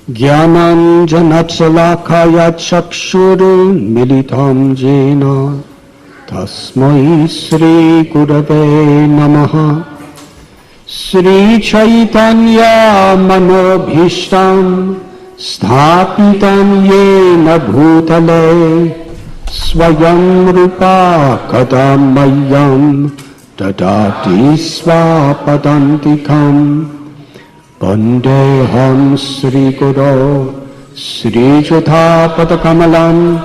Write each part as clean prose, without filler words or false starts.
Jnananjanatsalakaya chakshurunmilitam jena tasmai Sri Gurave Namaha. Sri Chaitanya Manobhishtam Sthapitam Yena Bhutale Swayam Rupa Kadamayyam Dadati Swapadantikam. Vandeham Sri Guru Sri Jathapadakamalam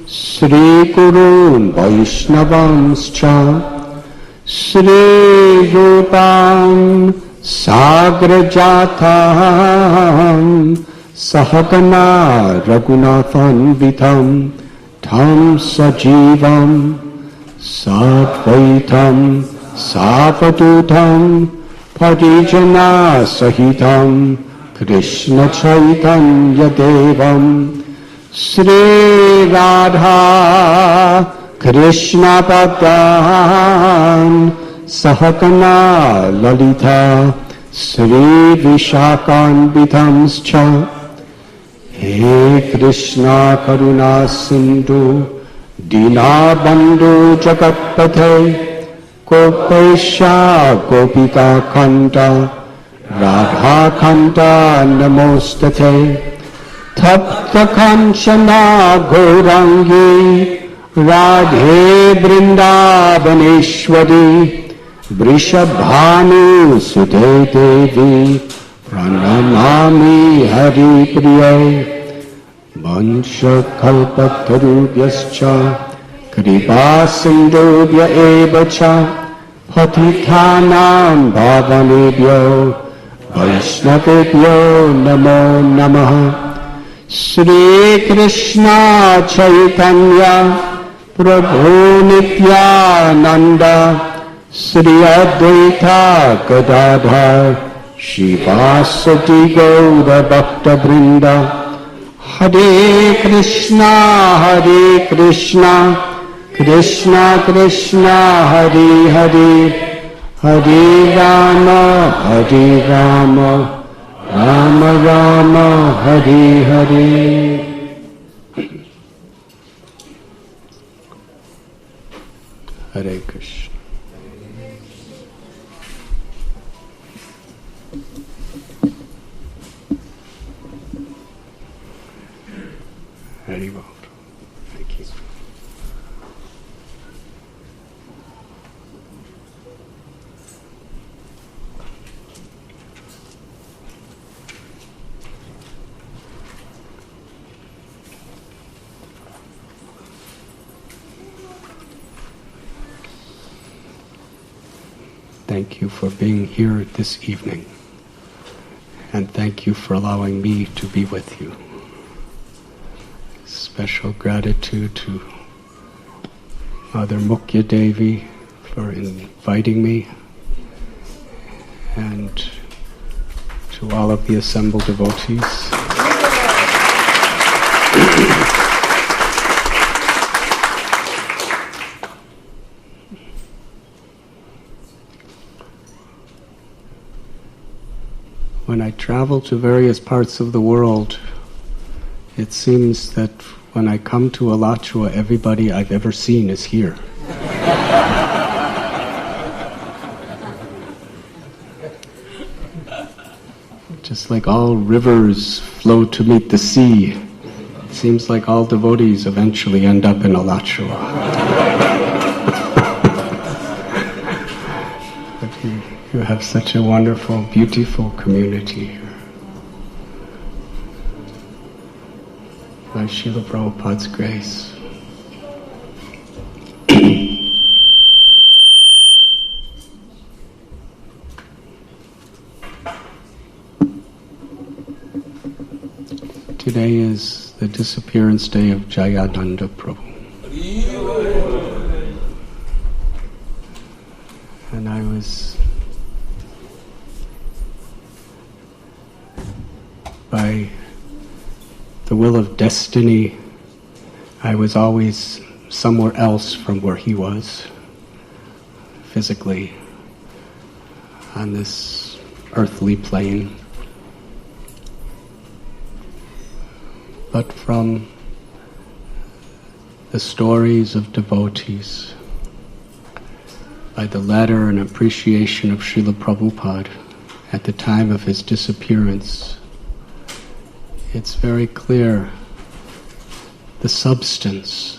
Sri Gurun Vaishnavanscha Sri Rupam Sagrajatam Sahagana Raghunathan Vitam Tham Sajivam Sadvaitam Savadutam Parijana Sahitam Krishna Chaitanya Devam Sri Radha Krishna Bhaktan Sahakana Lalita Sri Vishakan Vidhamscha. He Krishna Karuna Sindhu Dina Bandhu Jagatpate Gopesha Gopika Kanta Radha Kanta Namostate. Tapta Kanchana Gaurangi Radhe Vrindavaneshwari Vrishabhanu Sute Devi Pranamami Hari Priya. Vansha Kalpatarubhyascha Kripa Sindhubhya Evacha Patithanam Bhavanebhyo Vaishnavebhyo Namo Namaha. Sri Krishna Chaitanya Prabhu Nityananda Sri Advaita Gadadhar Shivasati Gaura Bhakta Vrinda. Hare Krishna Krishna Krishna Hare Hare Hare Rama Rama Rama Hare Hare. Hare Krishna. Very well. Thank you. Thank you for being here this evening, and thank you for allowing me to be with you. Special gratitude to Mother Mukya Devi for inviting me, and to all of the assembled devotees. When I travel to various parts of the world, it seems that when I come to Alachua, everybody I've ever seen is here. Just like all rivers flow to meet the sea, it seems like all devotees eventually end up in Alachua. But you have such a wonderful, beautiful community here. By Srila Prabhupada's grace. Today is the disappearance day of Jayananda Prabhu. And I was, by the will of destiny, I was always somewhere else from where he was, physically, on this earthly plane. but from the stories of devotees, by the letter and appreciation of Srila Prabhupada at the time of his disappearance, it's very clear the substance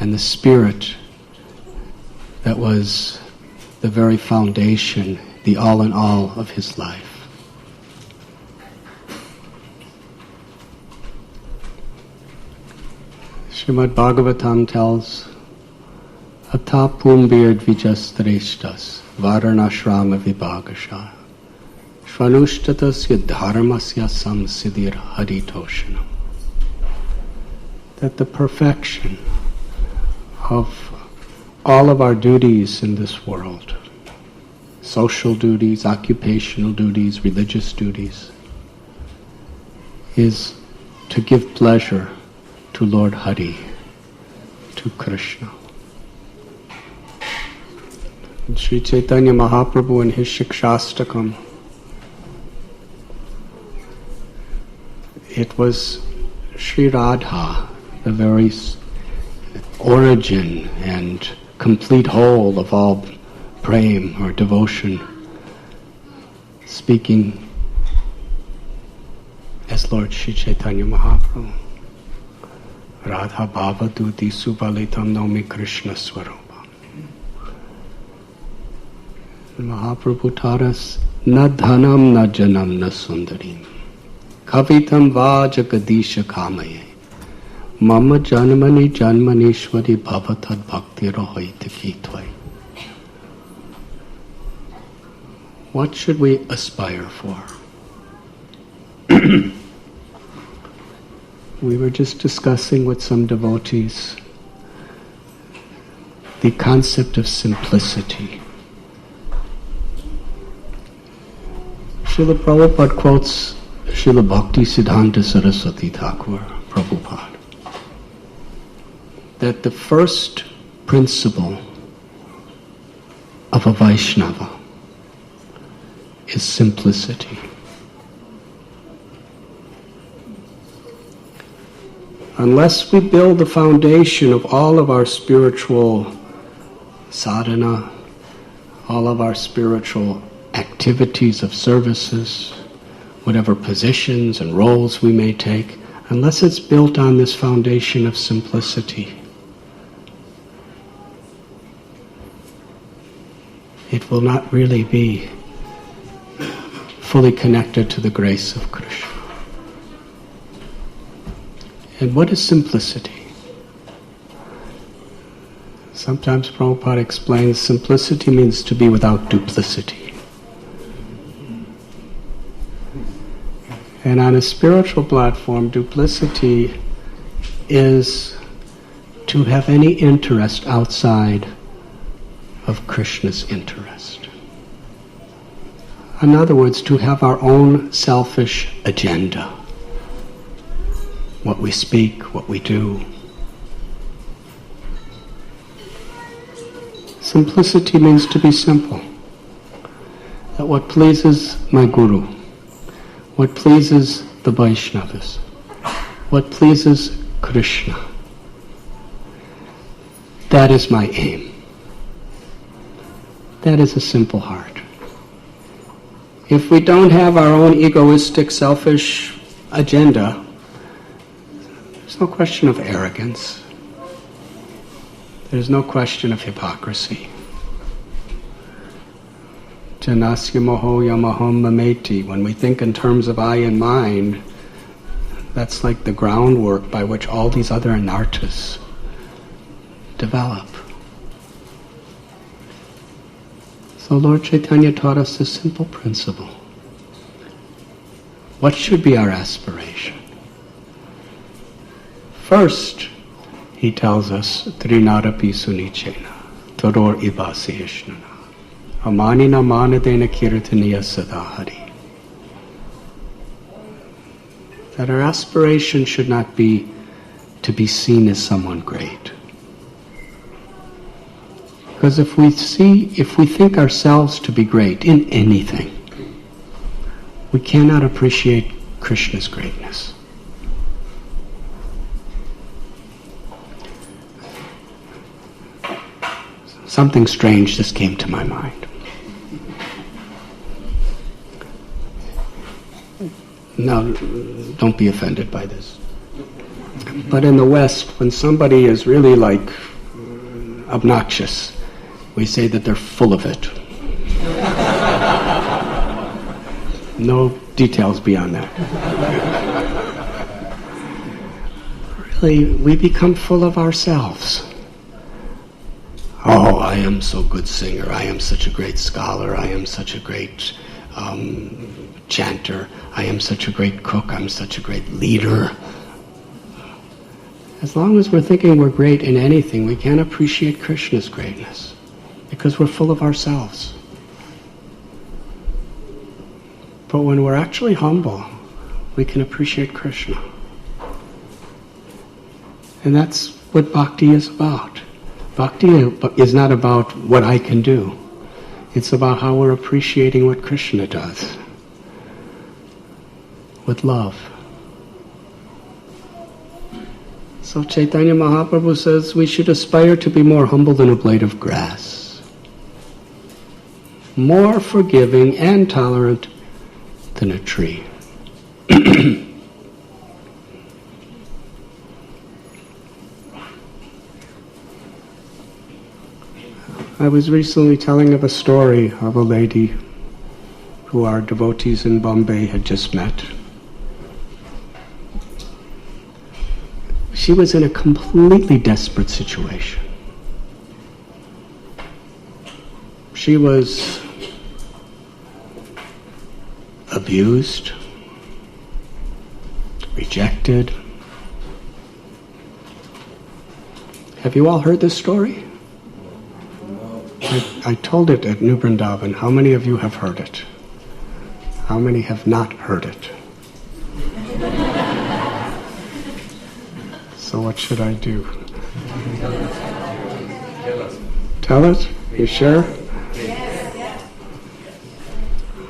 and the spirit that was the very foundation, the all in all of his life. Srimad Bhagavatam tells, Ata pumbir dvijastreshtas varanashrama vibhagasha shvanushtatasya dharmasya samsiddhir haritoshanam. That the perfection of all of our duties in this world, social duties, occupational duties, religious duties, is to give pleasure to Lord Hari, to Krishna. And Sri Chaitanya Mahaprabhu in his Shikshastakam, it was Sri Radha, the very origin and complete whole of all prem or devotion, speaking as Lord Sri Chaitanya Mahaprabhu. Radha Bhava Duti Subalitam Nomi Krishna Swarupa. Mahaprabhu taught us, Na dhanam na janam na sundarim kavitam vajagadisha kamaye mama janmani janmanishwari bhavatad bhakti rohita kitvai. What should we aspire for? We were just discussing with some devotees the concept of simplicity. Srila Prabhupada quotes Srila Bhakti Siddhanta Saraswati Thakur Prabhupada that the first principle of a Vaishnava is simplicity. Unless we build the foundation of all of our spiritual sadhana, all of our spiritual activities of services, whatever positions and roles we may take, unless it's built on this foundation of simplicity, it will not really be fully connected to the grace of Krishna. And what is simplicity? Sometimes Prabhupada explains simplicity means to be without duplicity. And on a spiritual platform, duplicity is to have any interest outside of Krishna's interest. In other words, to have our own selfish agenda. What we speak, what we do. Simplicity means to be simple. That what pleases my Guru, what pleases the Vaishnavas, what pleases Krishna, that is my aim. That is a simple heart. If we don't have our own egoistic, selfish agenda, there's no question of arrogance. There's no question of hypocrisy. Janasya moho yamaham mameti. When we think in terms of I and mine, that's like the groundwork by which all these other anarthas develop. So Lord Chaitanya taught us a simple principle. What should be our aspiration? First, he tells us, Trinarapi sunichena, Toror ibasi ishnana, Amanina manadena kirtaniya sadahari. That our aspiration should not be to be seen as someone great. Because if we think ourselves to be great in anything, we cannot appreciate Krishna's greatness. something strange just came to my mind. Now, don't be offended by this. But in the West, when somebody is really like obnoxious, we say that they're full of it. No details beyond that. Really, we become full of ourselves. Oh, I am so good singer. I am such a great scholar. I am such a great chanter. I am such a great cook. I'm such a great leader. As long as we're thinking we're great in anything, we can't appreciate Krishna's greatness because we're full of ourselves. But when we're actually humble, we can appreciate Krishna. And that's what bhakti is about. Bhakti is not about what I can do. It's about how we're appreciating what Krishna does with love. So Chaitanya Mahaprabhu says we should aspire to be more humble than a blade of grass, more forgiving and tolerant than a tree. I was recently telling of a story of a lady who our devotees in Bombay had just met. She was in a completely desperate situation. She was abused, rejected. Have you all heard this story? I told it at New Vrindavan. How many of you have heard it? How many have not heard it? So what should I do? Tell it? You sure?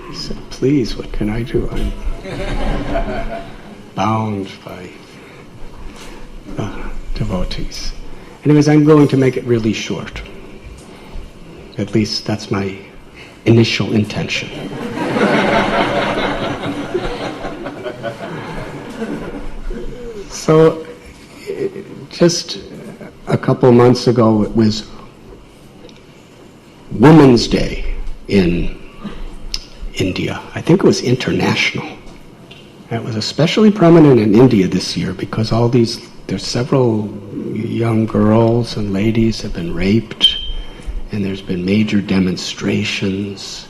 He said, please, what can I do? I'm bound by devotees. Anyways, I'm going to make it really short. At least that's my initial intention. So, just a couple months ago, it was Women's Day in India. I think it was international. It was especially prominent in India this year because there's several young girls and ladies have been raped. And there's been major demonstrations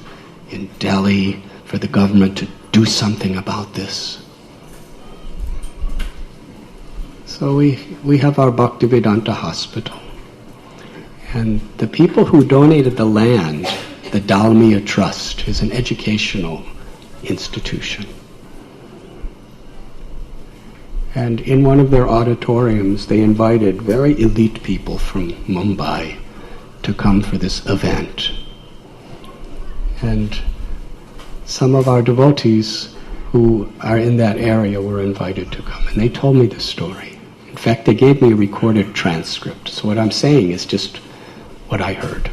in Delhi for the government to do something about this. So we have our Bhaktivedanta hospital. And the people who donated the land, the Dalmia Trust, is an educational institution. And in one of their auditoriums, they invited very elite people from Mumbai to come for this event. And some of our devotees who are in that area were invited to come. And they told me this story. In fact, they gave me a recorded transcript. So what I'm saying is just what I heard.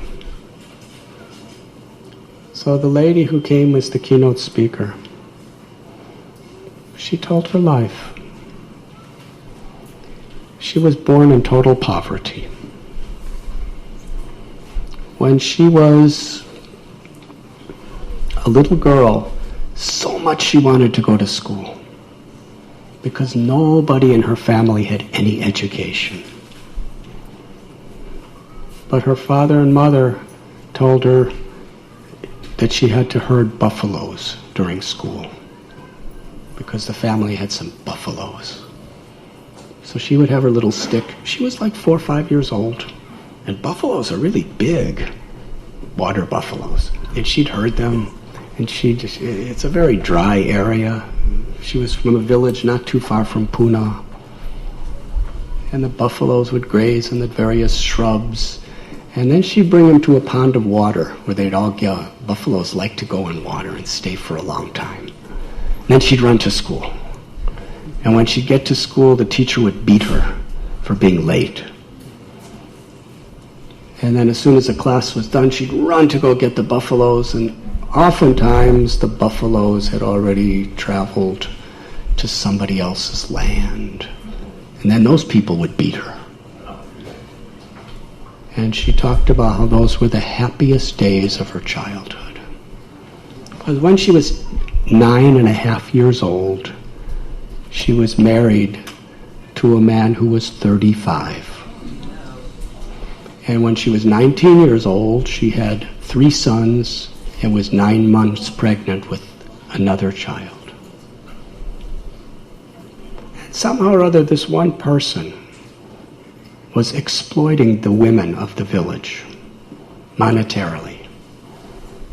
So the lady who came as the keynote speaker, she told her life. She was born in total poverty. When she was a little girl, so much she wanted to go to school because nobody in her family had any education. But her father and mother told her that she had to herd buffaloes during school because the family had some buffaloes. So she would have her little stick. She was like 4 or 5 years old. And buffaloes are really big, water buffaloes. And she'd herd them, and it's a very dry area. She was from a village not too far from Pune. And the buffaloes would graze in the various shrubs. And then she'd bring them to a pond of water where buffaloes like to go in water and stay for a long time. And then she'd run to school. And when she'd get to school, the teacher would beat her for being late. And then as soon as the class was done, she'd run to go get the buffaloes, and oftentimes the buffaloes had already traveled to somebody else's land. And then those people would beat her. And she talked about how those were the happiest days of her childhood. Because when she was 9.5 years old, she was married to a man who was 35. And when she was 19 years old, she had 3 sons and was 9 months pregnant with another child. And somehow or other, this one person was exploiting the women of the village monetarily.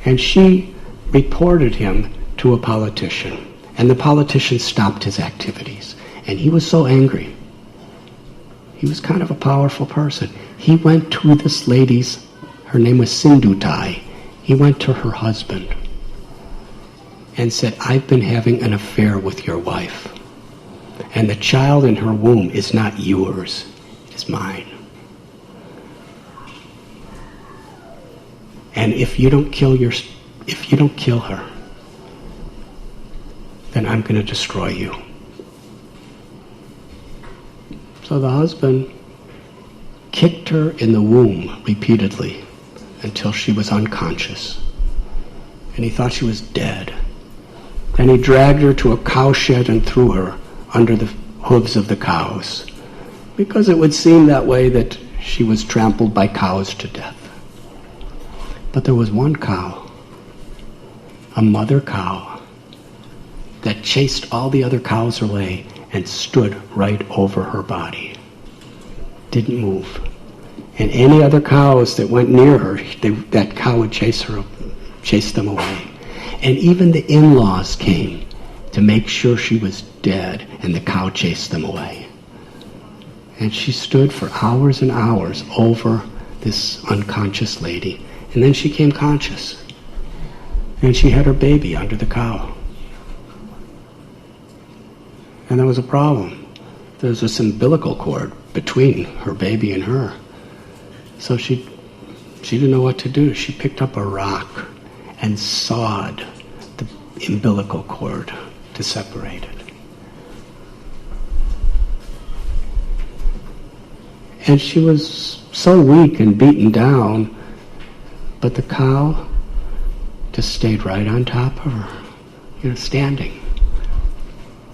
And she reported him to a politician. And the politician stopped his activities. And he was so angry. He was kind of a powerful person. He went to this lady's, her name was Sindhutai. He went to her husband and said, "I've been having an affair with your wife. And the child in her womb is not yours, it's mine. And if you don't kill her, then I'm going to destroy you." So the husband kicked her in the womb repeatedly until she was unconscious. And he thought she was dead. Then he dragged her to a cowshed and threw her under the hooves of the cows, because it would seem that way that she was trampled by cows to death. But there was one cow, a mother cow, that chased all the other cows away and stood right over her body. Didn't move. And any other cows that went near her, that cow would chase them away. And even the in-laws came to make sure she was dead, and the cow chased them away. And she stood for hours and hours over this unconscious lady. And then she came conscious. And she had her baby under the cow. And there was a problem. There was this umbilical cord between her baby and her. So she didn't know what to do. She picked up a rock and sawed the umbilical cord to separate it. And she was so weak and beaten down, but the cow just stayed right on top of her, standing,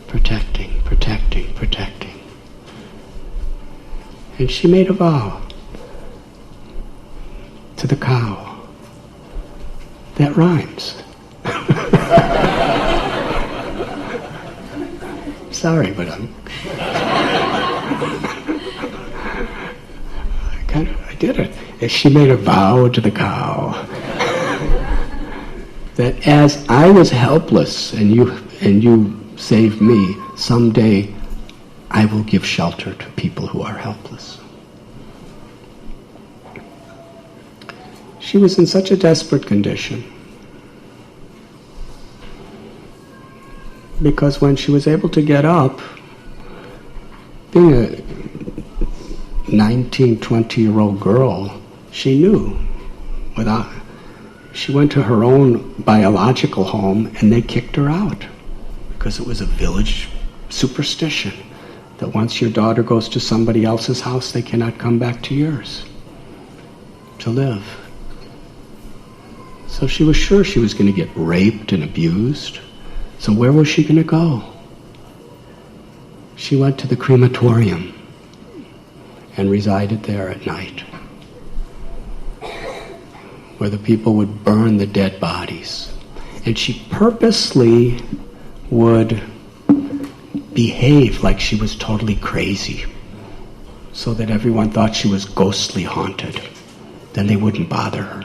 protecting, protecting, protecting. And she made a vow to the cow that rhymes. Sorry, but I did it. And she made a vow to the cow that as I was helpless and you saved me, someday I will give shelter to people who are helpless. She was in such a desperate condition because when she was able to get up, being a 19, 20-year-old girl, she knew. She went to her own biological home and they kicked her out because it was a village superstition that once your daughter goes to somebody else's house, they cannot come back to yours to live. So she was sure she was going to get raped and abused. So where was she going to go? She went to the crematorium and resided there at night, where the people would burn the dead bodies. And she purposely would behave like she was totally crazy so that everyone thought she was ghostly haunted. Then they wouldn't bother her.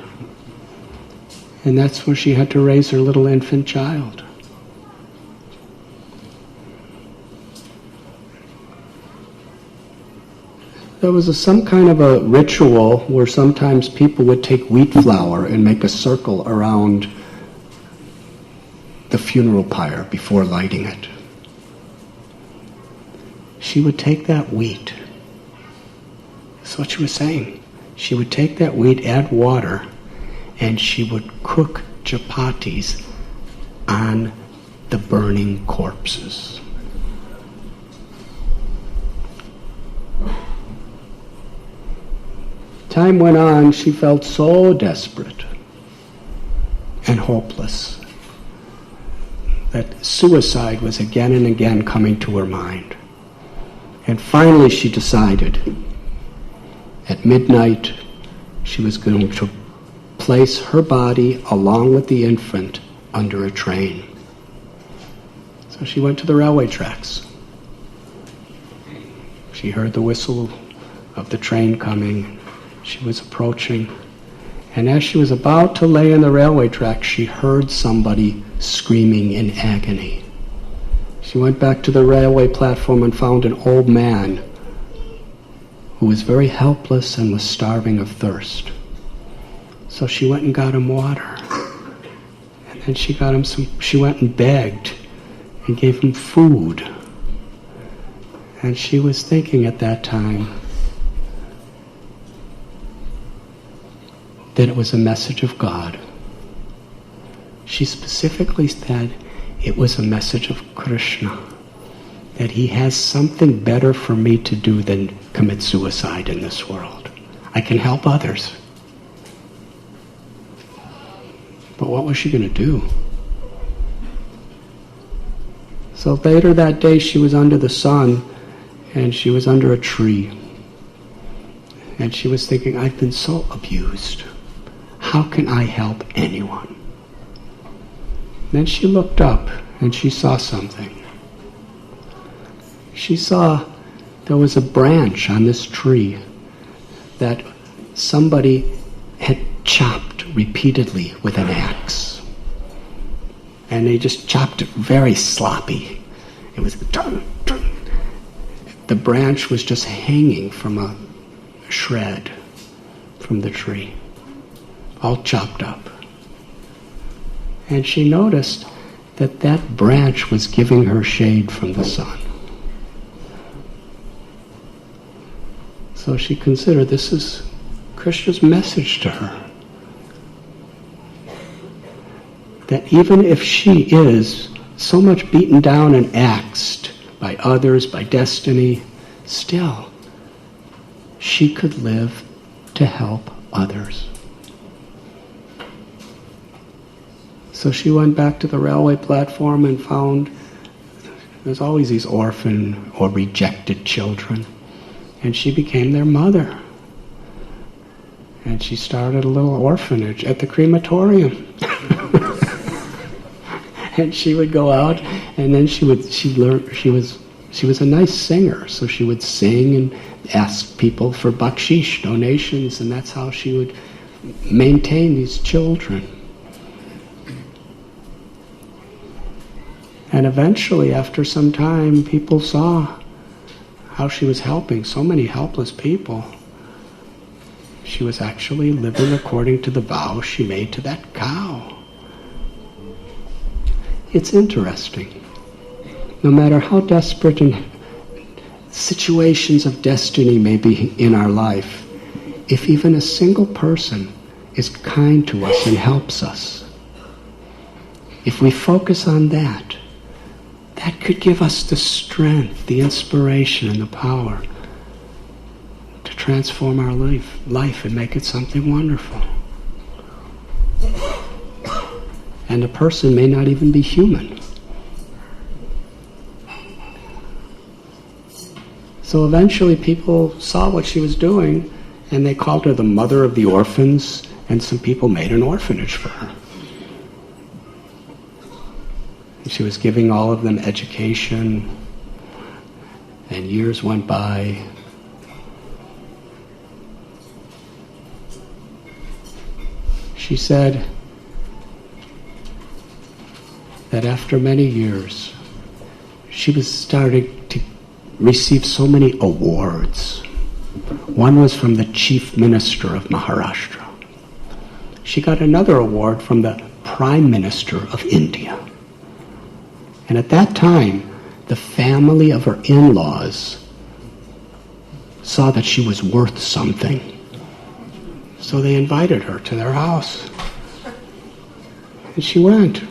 And that's where she had to raise her little infant child. There was some kind of a ritual where sometimes people would take wheat flour and make a circle around the funeral pyre before lighting it. She would take that wheat. That's what she was saying. She would take that wheat, add water, and she would cook chapatis on the burning corpses. Time went on, she felt so desperate and hopeless that suicide was again and again coming to her mind. And finally she decided at midnight she was going to place her body along with the infant under a train. So she went to the railway tracks. She heard the whistle of the train coming. She was approaching. And as she was about to lay in the railway track, she heard somebody screaming in agony. She went back to the railway platform and found an old man who was very helpless and was starving of thirst. So she went and got him water. And then she went and begged and gave him food. And she was thinking at that time that it was a message of God. She specifically said it was a message of Krishna, that he has something better for me to do than commit suicide in this world. I can help others. But what was she going to do? So later that day she was under the sun and she was under a tree. And she was thinking, I've been so abused. How can I help anyone? Then she looked up and she saw something. She saw there was a branch on this tree that somebody had chopped repeatedly with an axe. And they just chopped it very sloppy. It was the branch was just hanging from a shred from the tree, all chopped up. And she noticed that that branch was giving her shade from the sun. So she considered this is Krishna's message to her. That even if she is so much beaten down and axed by others, by destiny, still she could live to help others. So she went back to the railway platform and found there's always these orphan or rejected children. And she became their mother. And she started a little orphanage at the crematorium. And she would go out, and then she was a nice singer, so she would sing and ask people for bakshish, donations, and that's how she would maintain these children. And eventually, after some time, people saw how she was helping so many helpless people. She was actually living according to the vow she made to that cow. It's interesting. No matter how desperate and situations of destiny may be in our life, if even a single person is kind to us and helps us, if we focus on that, that could give us the strength, the inspiration, and the power to transform our life and make it something wonderful. And the person may not even be human. So eventually people saw what she was doing, and they called her the mother of the orphans, and some people made an orphanage for her. And she was giving all of them education, and years went by. She said that after many years, she was starting to receive so many awards. One was from the Chief Minister of Maharashtra. She got another award from the Prime Minister of India. And at that time, the family of her in-laws saw that she was worth something. So they invited her to their house. And she went.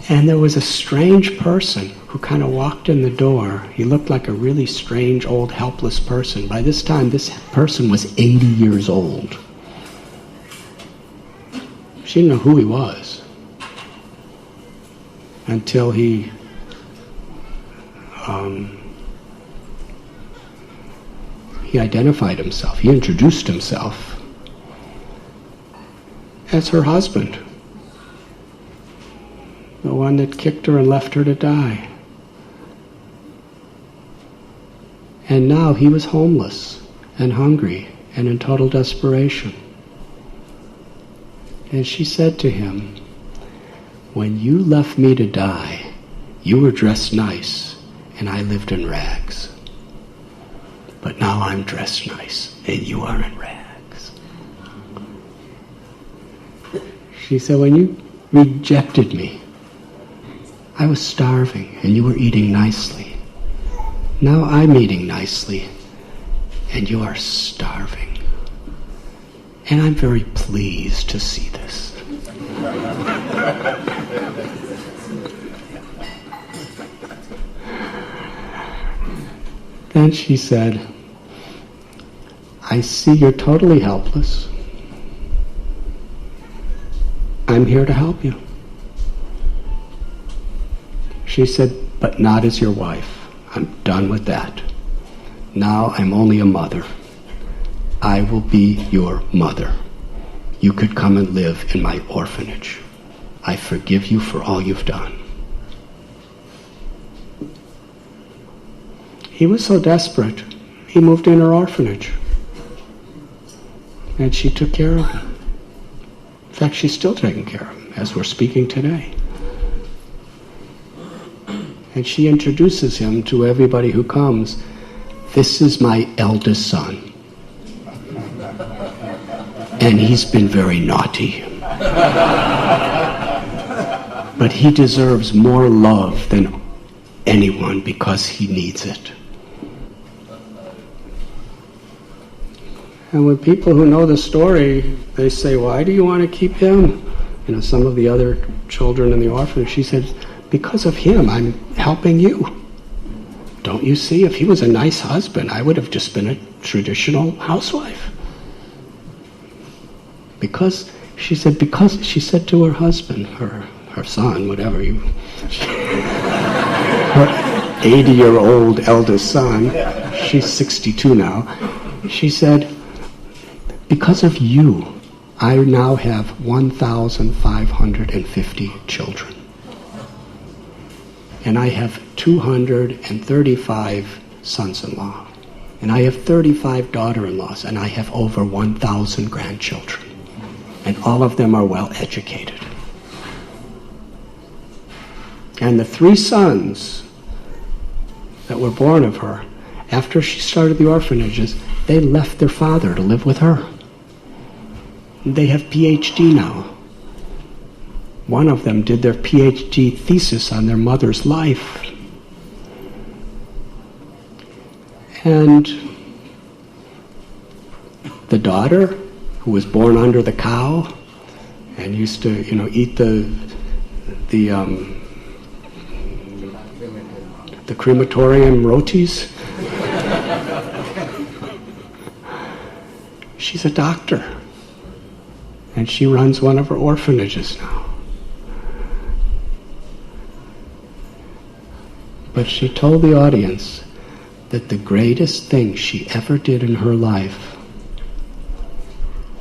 And there was a strange person who kind of walked in the door. He looked like a really strange, old, helpless person. By this time, this person was 80 years old. She didn't know who he was until he identified himself. He introduced himself as her husband, the one that kicked her and left her to die. And now he was homeless and hungry and in total desperation. And she said to him, "When you left me to die, you were dressed nice and I lived in rags. But now I'm dressed nice and you are in rags." She said, "When you rejected me, I was starving and you were eating nicely. Now I'm eating nicely and you are starving. And I'm very pleased to see this." Then she said, "I see you're totally helpless. I'm here to help you." She said, "But not as your wife. I'm done with that. Now I'm only a mother. I will be your mother. You could come and live in my orphanage. I forgive you for all you've done." He was so desperate, he moved in her orphanage. And she took care of him. In fact, she's still taking care of him as we're speaking today. And she introduces him to everybody who comes. "This is my eldest son. And he's been very naughty. But he deserves more love than anyone because he needs it." And when people who know the story, they say, "Why do you want to keep him?" Some of the other children in the orphanage. She said, "Because of him, I'm helping you. Don't you see? If he was a nice husband, I would have just been a traditional housewife." Because she said to her husband, her son, whatever her 80-year-old eldest son, she's 62 now, she said, "Because of you, I now have 1,550 children. And I have 235 sons-in-law. And I have 35 daughter-in-laws. And I have over 1,000 grandchildren. And all of them are well educated. And the 3 sons that were born of her, after she started the orphanages, they left their father to live with her. They have PhD now. One of them did their PhD thesis on their mother's life. And the daughter, who was born under the cow and used to, eat the crematorium rotis, she's a doctor. And she runs one of her orphanages now. But she told the audience that the greatest thing she ever did in her life,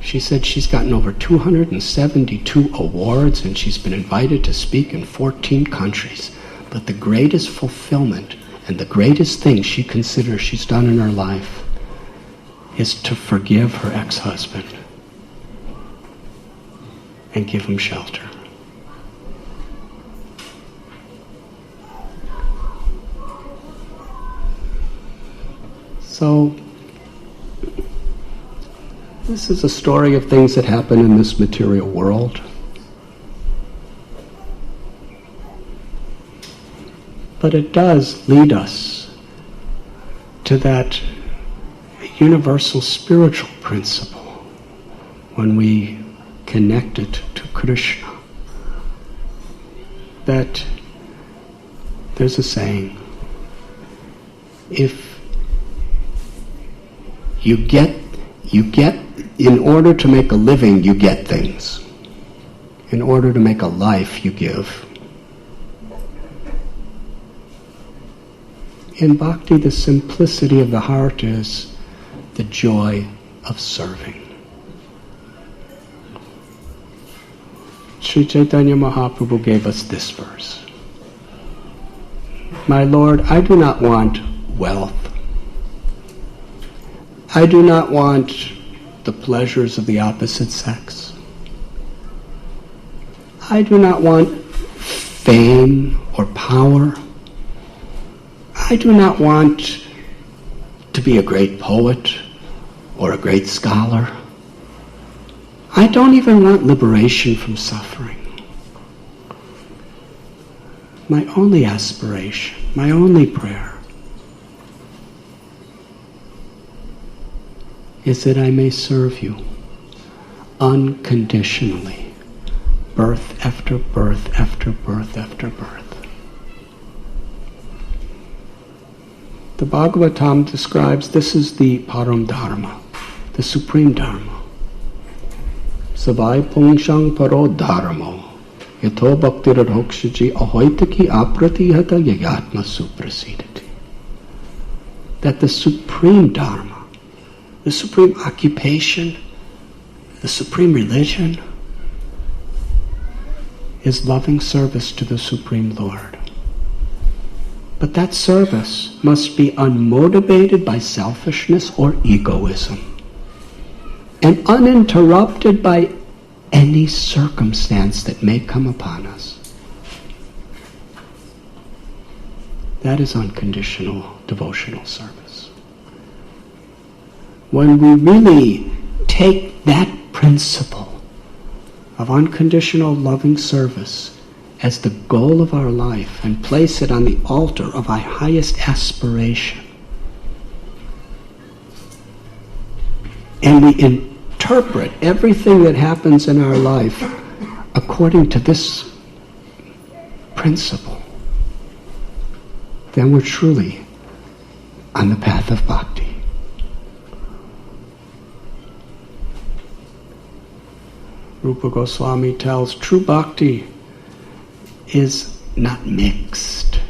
she said she's gotten over 272 awards and she's been invited to speak in 14 countries. But the greatest fulfillment and the greatest thing she considers she's done in her life is to forgive her ex-husband and give him shelter. So, this is a story of things that happen in this material world. But it does lead us to that universal spiritual principle when we connect it to Krishna. That there's a saying, if you get, in order to make a living, you get things. In order to make a life, you give. In bhakti, the simplicity of the heart is the joy of serving. Sri Chaitanya Mahaprabhu gave us this verse. My Lord, I do not want wealth. I do not want the pleasures of the opposite sex. I do not want fame or power. I do not want to be a great poet or a great scholar. I don't even want liberation from suffering. My only aspiration, my only prayer is that I may serve you unconditionally, birth after birth after birth after birth. The Bhagavatam describes this is the Param Dharma, the supreme Dharma. Savai pungshang paro dharmo yato bhaktiradhokshaji ahoitaki apratihata yagatma suprasidati. That the supreme Dharma, the supreme occupation, the supreme religion is loving service to the Supreme Lord. But that service must be unmotivated by selfishness or egoism, and uninterrupted by any circumstance that may come upon us. That is unconditional devotional service. When we really take that principle of unconditional loving service as the goal of our life and place it on the altar of our highest aspiration, and we interpret everything that happens in our life according to this principle, then we're truly on the path of bhakti. Rupa Goswami tells true bhakti is not mixed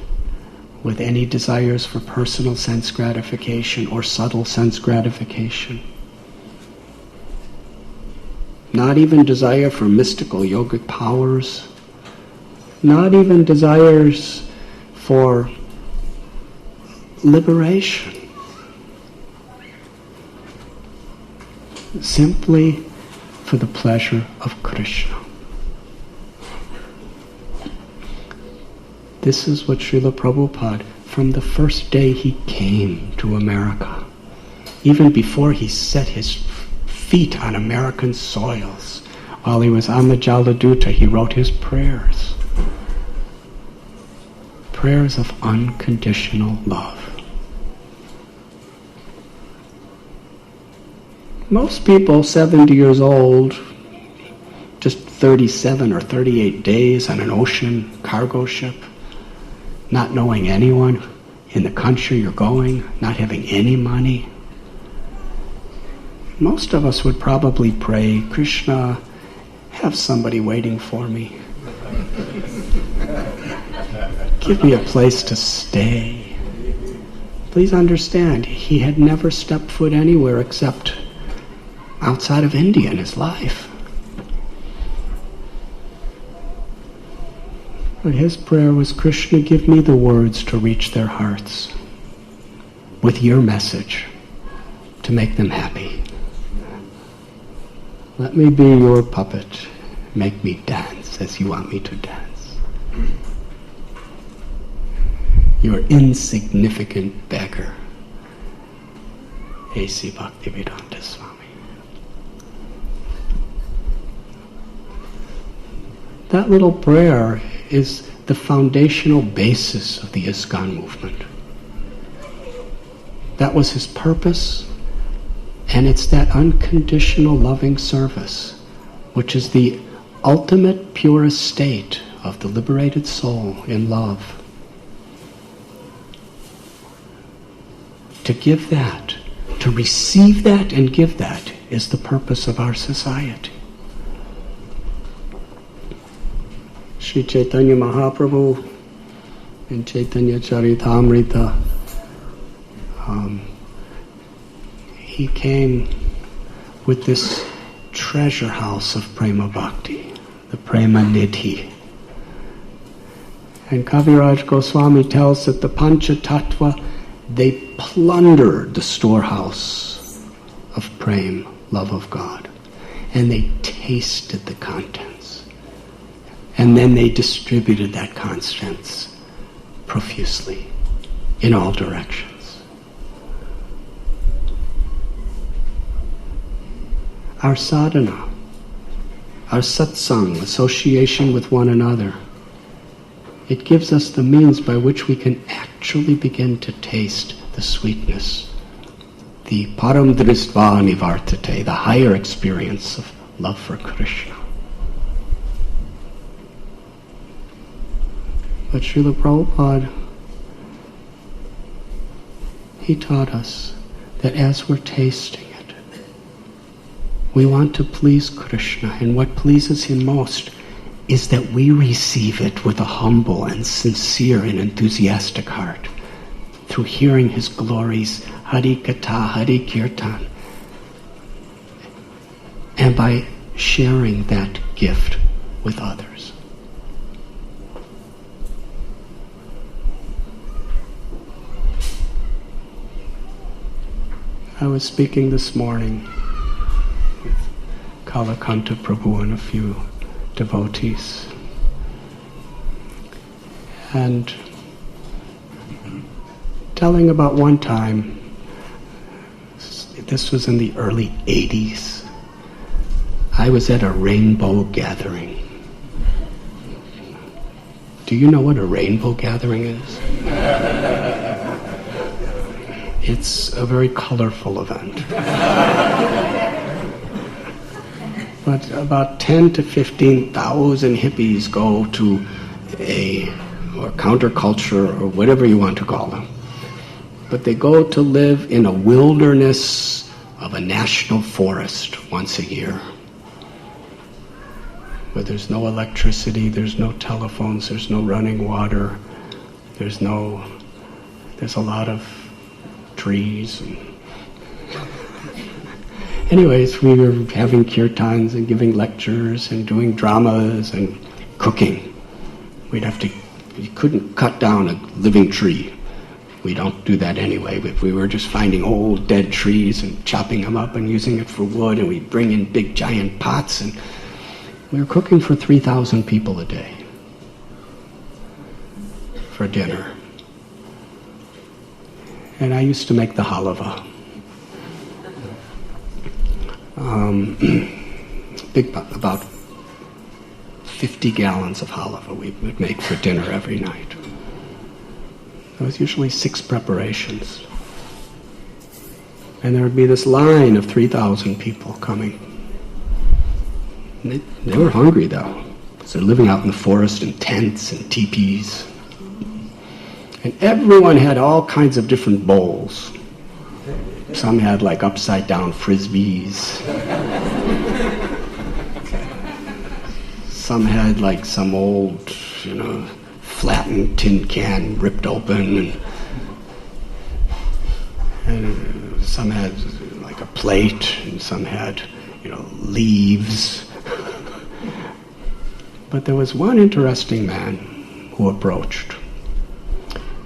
with any desires for personal sense gratification or subtle sense gratification. Not even desire for mystical yogic powers. Not even desires for liberation. Simply for the pleasure of Krishna. This is what Srila Prabhupada, from the first day he came to America, even before he set his feet on American soils, while he was on the Jaladuta, he wrote his prayers. Prayers of unconditional love. Most people 70 years old, just 37 or 38 days on an ocean cargo ship, not knowing anyone in the country you're going, not having any money. Most of us would probably pray, Krishna, have somebody waiting for me. Give me a place to stay. Please understand, he had never stepped foot anywhere except outside of India in his life. But his prayer was, Krishna, give me the words to reach their hearts with your message to make them happy. Let me be your puppet. Make me dance as you want me to dance. Your insignificant beggar. A.C. Bhaktivedanta Swami. That little prayer is the foundational basis of the ISKCON movement. That was his purpose. And it's that unconditional loving service, which is the ultimate purest state of the liberated soul in love. To give that, to receive that and give that is the purpose of our society. Sri Chaitanya Mahaprabhu in Chaitanya Charitamrita, he came with this treasure house of Prema Bhakti, the Prema Nidhi. And Kaviraj Goswami tells that the Pancha Tattva, they plundered the storehouse of Prem, love of God, and they tasted the contents. And then they distributed that contents profusely in all directions. Our sadhana, our satsang, association with one another, it gives us the means by which we can actually begin to taste the sweetness, the param dristva nivartate, the higher experience of love for Krishna. But Srila Prabhupada, he taught us that as we're tasting it, we want to please Krishna, and what pleases him most is that we receive it with a humble and sincere and enthusiastic heart through hearing his glories, Hari Katha, Hari Kirtan, and by sharing that gift with others. I was speaking this morning with Kalakanta Prabhu and a few devotees, and telling about one time, this was in the early 80s, I was at a rainbow gathering. Do you know what a rainbow gathering is? It's a very colorful event. But about 10 to 15,000 hippies go to or counterculture, or whatever you want to call them. But they go to live in a wilderness of a national forest once a year, where there's no electricity, there's no telephones, there's no running water, there's a lot of trees. Anyways, we were having kirtans and giving lectures and doing dramas and cooking. You couldn't cut down a living tree. We don't do that anyway, but we were just finding old dead trees and chopping them up and using it for wood, and we'd bring in big giant pots, and we were cooking for 3,000 people a day for dinner. And I used to make the halava. About 50 gallons of halava we would make for dinner every night. There was usually 6 preparations. And there would be this line of 3,000 people coming. They were hungry though, because they're living out in the forest in tents and teepees. And everyone had all kinds of different bowls. Some had like upside down frisbees. Some had like some old, flattened tin can ripped open, and some had like a plate, and some had, leaves. But there was one interesting man who approached.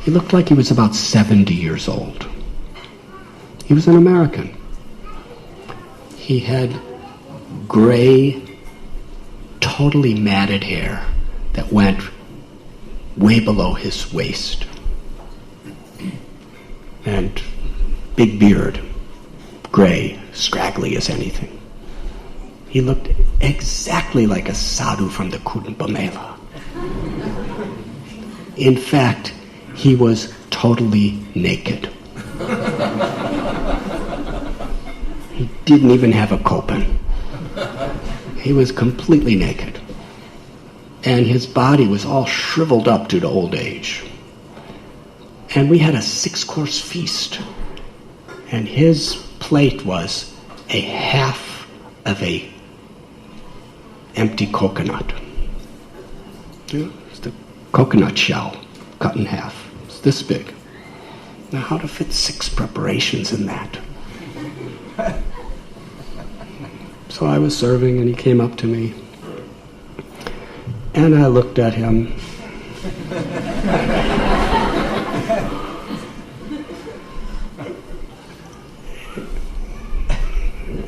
He looked like he was about 70 years old. He was an American. He had gray, totally matted hair that went way below his waist. And big beard, gray, scraggly as anything. He looked exactly like a sadhu from the Kumbh Mela. In fact, he was totally naked. He didn't even have a kopin. He was completely naked. And his body was all shriveled up due to old age. And we had a 6-course feast. And his plate was a half of a empty coconut. It's the coconut shell cut in half. It's this big. Now how to fit 6 preparations in that? So I was serving and he came up to me. And I looked at him.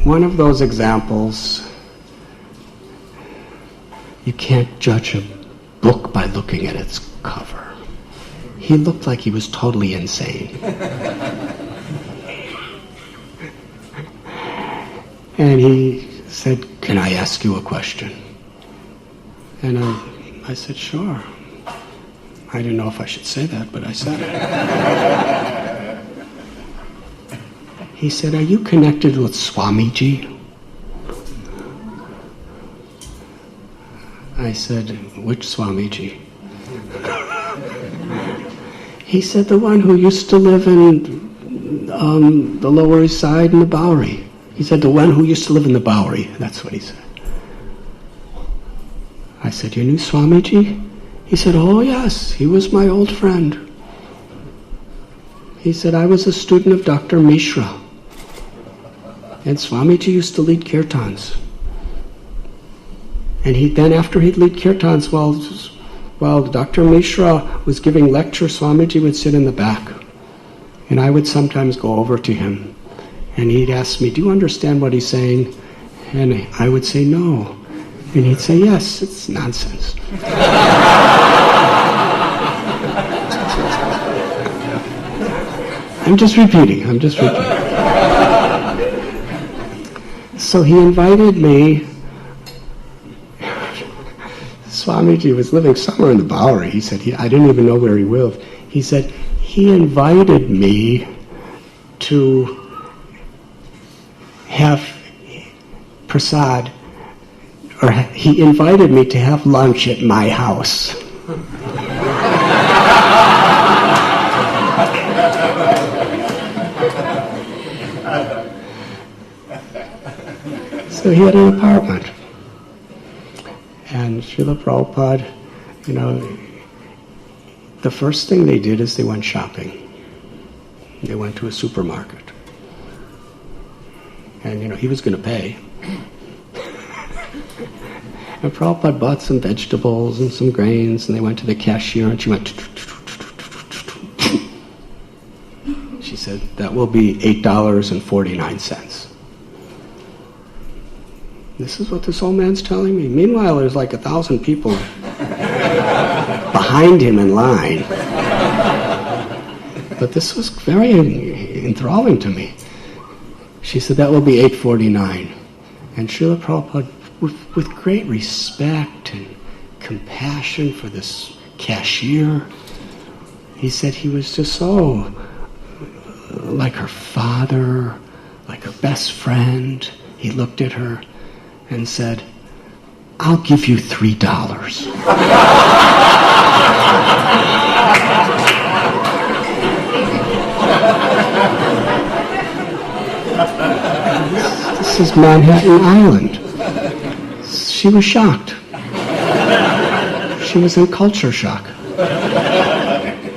One of those examples, you can't judge a book by looking at its cover. He looked like he was totally insane. And he said, "Can I ask you a question?" And I said, "Sure." I didn't know if I should say that, but I said it. He said, "Are you connected with Swamiji?" I said, "Which Swamiji?" He said, "The one who used to live in the Lower East Side in the Bowery." He said, "The one who used to live in the Bowery." That's what he said. I said, "You knew Swamiji?" He said, "Oh yes, he was my old friend." He said, "I was a student of Dr. Mishra. And Swamiji used to lead kirtans. And then after he'd lead kirtans, while Dr. Mishra was giving lectures, Swamiji would sit in the back. And I would sometimes go over to him. And he'd ask me, "Do you understand what he's saying?" And I would say, "No." And he'd say, "Yes, it's nonsense." I'm just repeating. So he invited me. Swamiji was living somewhere in the Bowery. He said, I didn't even know where he lived. He said, he invited me to have prasad, or he invited me to have lunch at my house. So he had an apartment. And Srila Prabhupada, the first thing they did is they went shopping. They went to a supermarket. And, he was going to pay. And Prabhupada bought some vegetables and some grains, and they went to the cashier, and she went... She said, "That will be $8.49. This is what this old man's telling me. Meanwhile, there's like 1,000 people behind him in line. But this was very enthralling to me. She said, "That will be $8.49. And Srila Prabhupada, with great respect and compassion for this cashier, he said he was just so like her father, like her best friend. He looked at her and said, "I'll give you $3. This is Manhattan Island. She was shocked. She was in culture shock.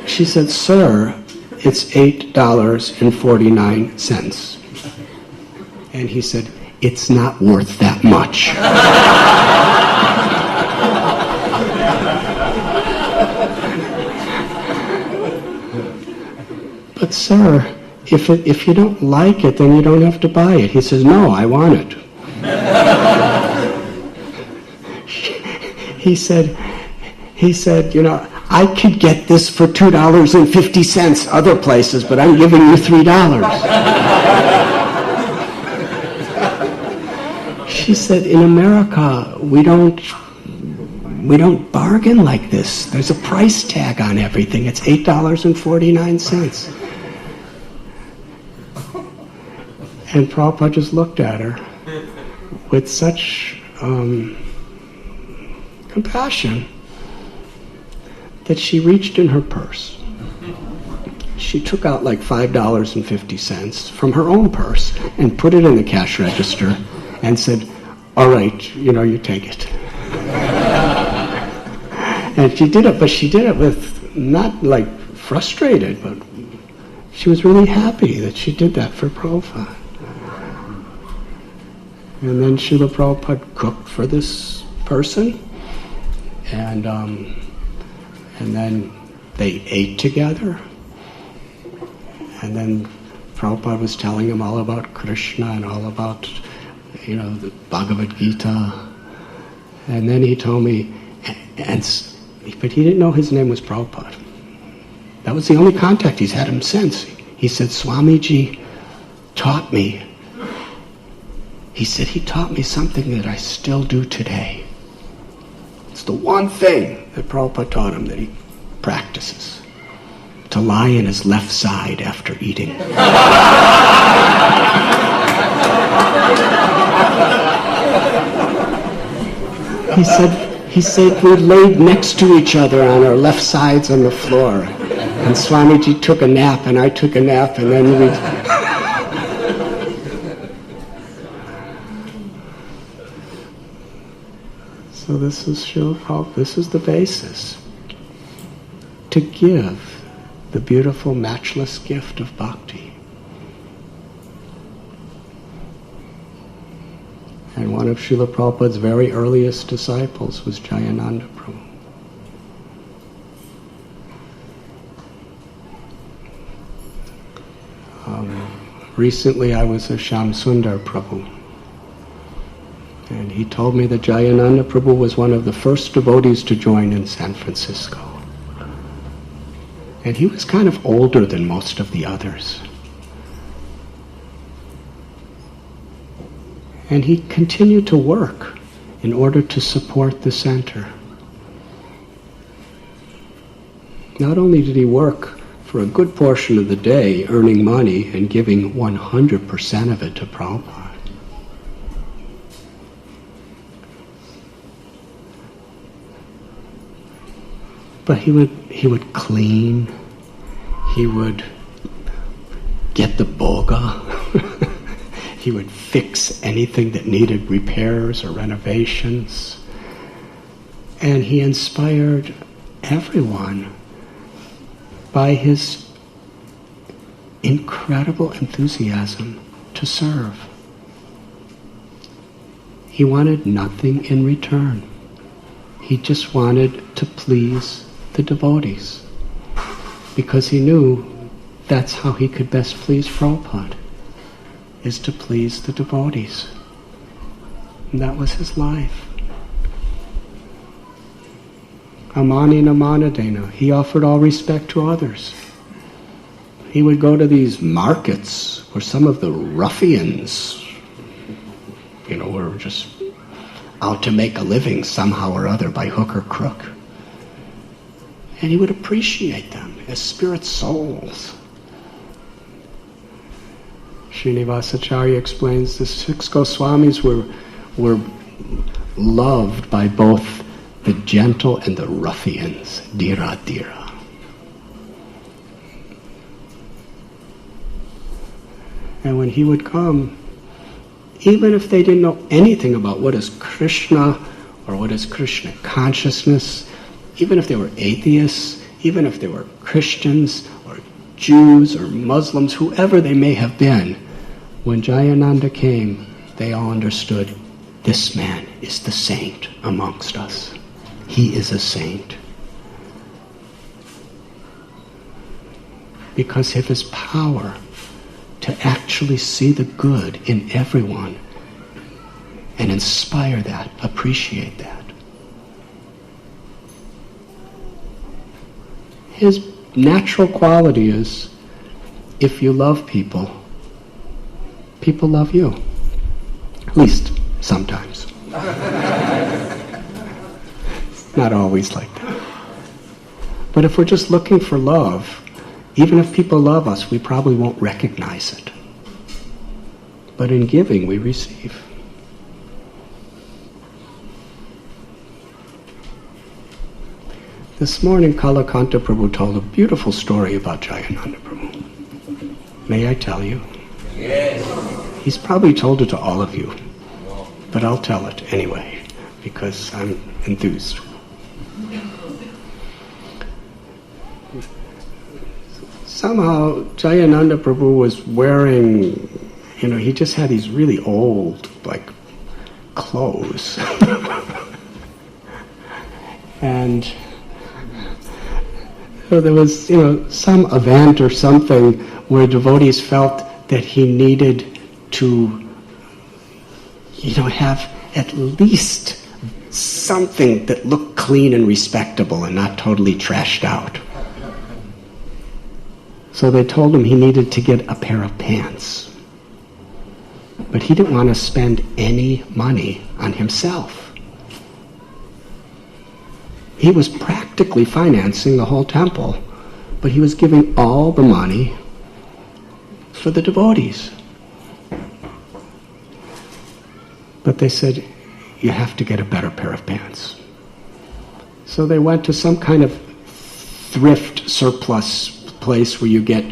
She said, "Sir, it's $8.49. And he said, "It's not worth that much." "But sir, if you don't like it, then you don't have to buy it." He says, "No, I want it." He said, "I could get this for $2.50 other places, but I'm giving you $3. She said, "In America, we don't bargain like this. There's a price tag on everything. It's $8.49. And Prabhupada just looked at her with such compassion that she reached in her purse. She took out like $5.50 from her own purse and put it in the cash register and said, "All right, you take it." And she did it, but she did it with not like frustrated, but she was really happy that she did that for Prabhupada. And then Srila Prabhupada cooked for this person, and then they ate together. And then Prabhupada was telling him all about Krishna and all about, the Bhagavad Gita. And then he told me, but he didn't know his name was Prabhupada. That was the only contact he's had him since. He said, "Swamiji taught me." He said, "He taught me something that I still do today." It's the one thing that Prabhupada taught him that he practices. To lie in his left side after eating. He said we laid next to each other on our left sides on the floor. And Swamiji took a nap and I took a nap, and then we... So this is Srila Prabhupada. This is the basis. To give the beautiful, matchless gift of bhakti. And one of Srila Prabhupada's very earliest disciples was Jayananda Prabhu. Recently I was with Shamsundar Prabhu, and he told me that Jayananda Prabhu was one of the first devotees to join in San Francisco. And he was kind of older than most of the others. And he continued to work in order to support the center. Not only did he work for a good portion of the day, earning money and giving 100% of it to Prabhupada, but he would clean, he would get the boga, he would fix anything that needed repairs or renovations, and he inspired everyone by his incredible enthusiasm to serve. He wanted nothing in return. He just wanted to please the devotees, because he knew that's how he could best please Prabhupada, is to please the devotees. And that was his life. Amani namanadena. He offered all respect to others. He would go to these markets where some of the ruffians, were just out to make a living somehow or other by hook or crook. And he would appreciate them as spirit souls. Srinivasacharya explains the 6 Goswamis were loved by both the gentle and the ruffians, dhira dhira. And when he would come, even if they didn't know anything about what is Krishna or what is Krishna consciousness, even if they were atheists, even if they were Christians or Jews or Muslims, whoever they may have been, when Jayananda came, they all understood, this man is the saint amongst us. He is a saint. Because of his power to actually see the good in everyone and inspire that, appreciate that. His natural quality is, if you love people, people love you. At least sometimes. Not always like that. But if we're just looking for love, even if people love us, we probably won't recognize it. but in giving we receive. This morning, Kalakanta Prabhu told a beautiful story about Jayananda Prabhu. May I tell you? Yes. He's probably told it to all of you, but I'll tell it anyway, because I'm enthused. Somehow, Jayananda Prabhu was wearing, he just had these really old, clothes. And so there was, some event or something where devotees felt that he needed to, have at least something that looked clean and respectable and not totally trashed out. So they told him he needed to get a pair of pants. But he didn't want to spend any money on himself. He was practically financing the whole temple, but he was giving all the money for the devotees. But they said, you have to get a better pair of pants. So they went to some kind of thrift surplus place where you get,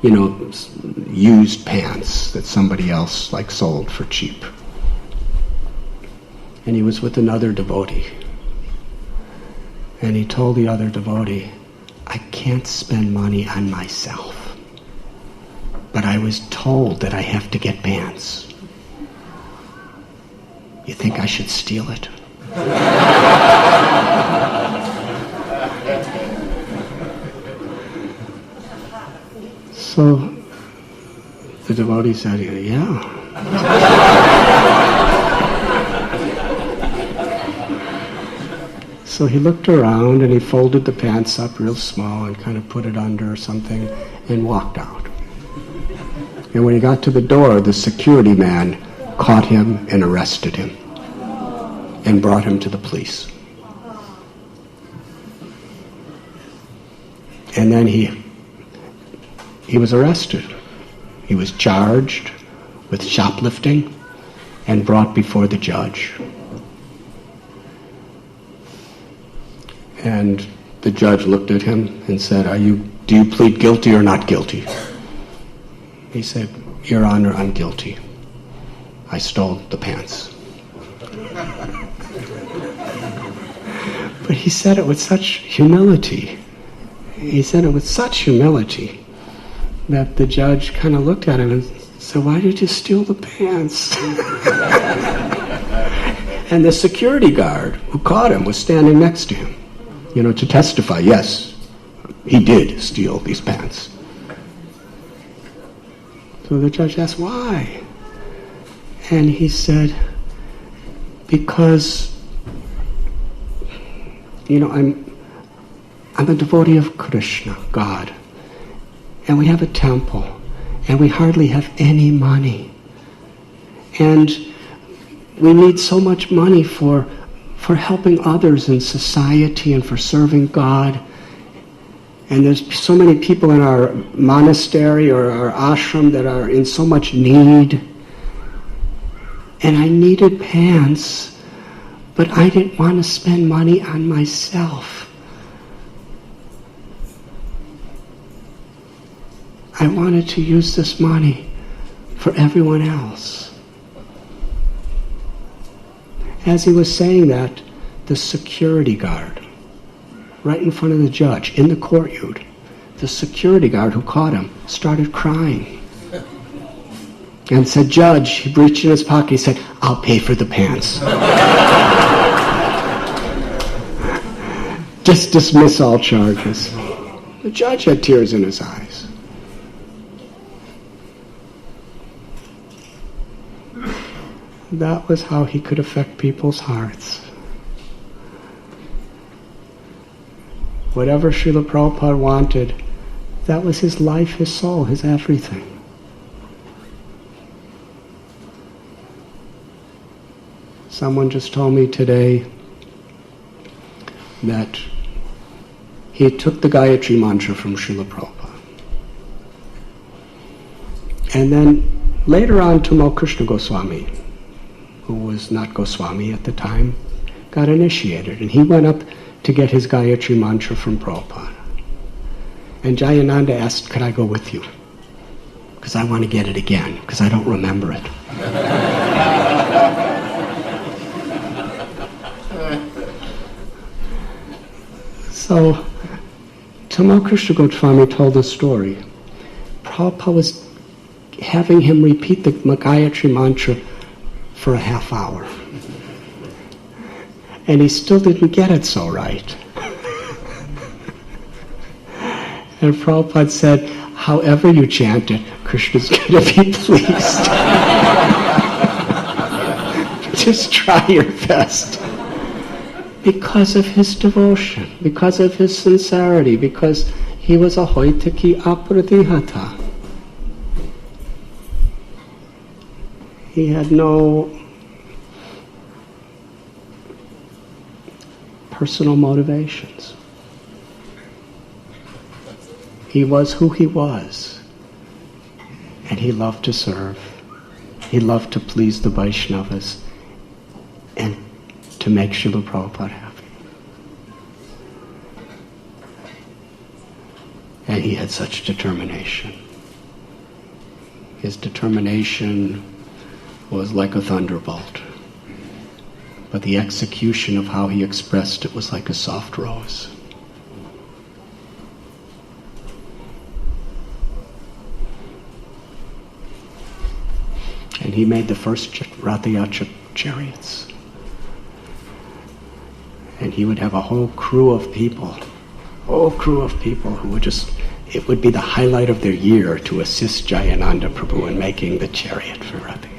used pants that somebody else sold for cheap. And he was with another devotee. And he told the other devotee, I can't spend money on myself, but I was told that I have to get pants. You think I should steal it? So the devotee said, yeah. So he looked around and he folded the pants up real small and kind of put it under or something and walked out. And when he got to the door, the security man caught him and arrested him and brought him to the police. And then he was arrested. He was charged with shoplifting and brought before the judge. And the judge looked at him and said, do you plead guilty or not guilty? He said, Your Honor, I'm guilty. I stole the pants. But he said it with such humility. He said it with such humility that the judge kind of looked at him and said, why did you steal the pants? And the security guard who caught him was standing next to him, to testify, yes, he did steal these pants. So the judge asked, why? And he said, because, I'm a devotee of Krishna, God, and we have a temple, and we hardly have any money. And we need so much money for helping others in society and for serving God. And there's so many people in our monastery or our ashram that are in so much need. And I needed pants, but I didn't want to spend money on myself. I wanted to use this money for everyone else. As he was saying that, the security guard, right in front of the judge, in the courtyard, the security guard who caught him started crying and said, Judge, he reached in his pocket, he said, I'll pay for the pants. Just dismiss all charges. The judge had tears in his eyes. That was how he could affect people's hearts. Whatever Srila Prabhupada wanted, that was his life, his soul, his everything. Someone just told me today that he took the Gayatri mantra from Srila Prabhupada. And then Later on, Tamal Krishna Goswami, who was not Goswami at the time, got initiated, and he went up to get his Gayatri mantra from Prabhupada. And Jayananda asked, could I go with you? Because I want to get it again, because I don't remember it. So, Tamal Krishna Goswami told a story. Prabhupada was having him repeat the Gayatri mantra for a half hour. And he still didn't get it so right. And Prabhupada said, however you chant it, Krishna's going to be pleased. Just try your best. Because of his devotion, because of his sincerity, because he was a hoitaki apradihata. He had no personal motivations. He was who he was, and he loved to serve. He loved to please the Vaishnavas and to make Srila Prabhupada happy. And he had such determination. His determination was like a thunderbolt, but the execution of how he expressed it was like a soft rose. And he made the first Radhayatra chariots. And he would have a whole crew of people who would just, it would be the highlight of their year to assist Jayananda Prabhu in making the chariot for Radhayatra.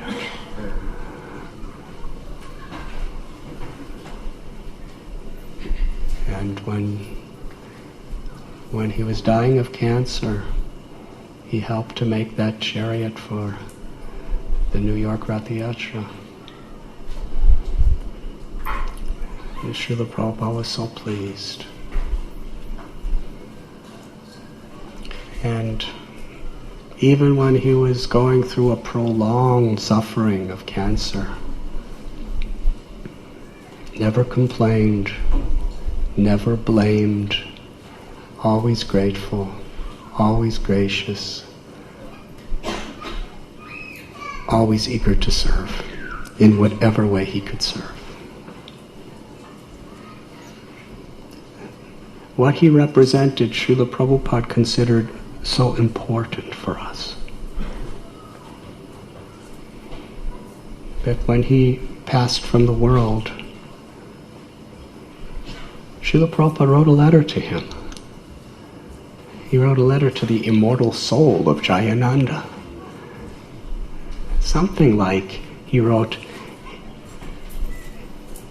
And when he was dying of cancer, he helped to make that chariot for the New York Radhayatra. And Srila Prabhupada was so pleased. And even when he was going through a prolonged suffering of cancer, never complained, never blamed, always grateful, always gracious, always eager to serve in whatever way he could serve. What he represented, Srila Prabhupada considered so important for us. That when he passed from the world, Srila Prabhupada wrote a letter to him. He wrote a letter to the immortal soul of Jayananda. Something like, he wrote,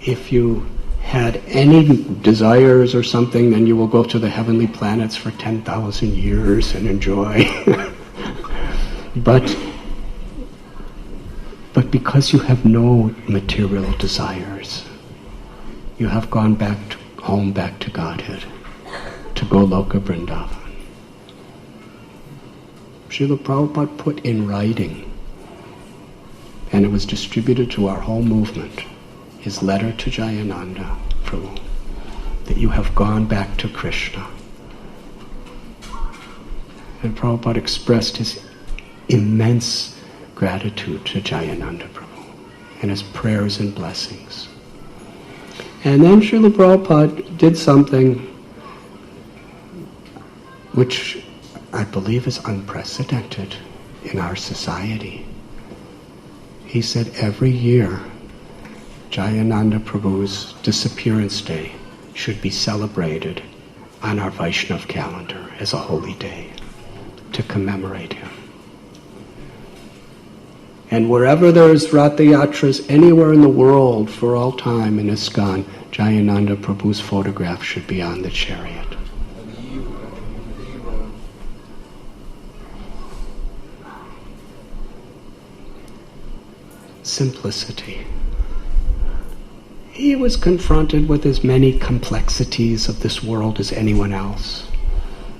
if you had any desires or something, then you will go to the heavenly planets for 10,000 years and enjoy. But because you have no material desires, you have gone back home, back to Godhead, to Goloka Vrindavan. Srila Prabhupada put in writing, and it was distributed to our whole movement, his letter to Jayananda Prabhu, that you have gone back to Krishna. And Prabhupada expressed his immense gratitude to Jayananda Prabhu and his prayers and blessings. And then Srila Prabhupada did something which I believe is unprecedented in our society. He said every year Jayananda Prabhu's disappearance day should be celebrated on our Vaishnav calendar as a holy day to commemorate him. And wherever there is Rathayatras anywhere in the world for all time in ISKCON, Jayananda Prabhu's photograph should be on the chariot. Simplicity. He was confronted with as many complexities of this world as anyone else.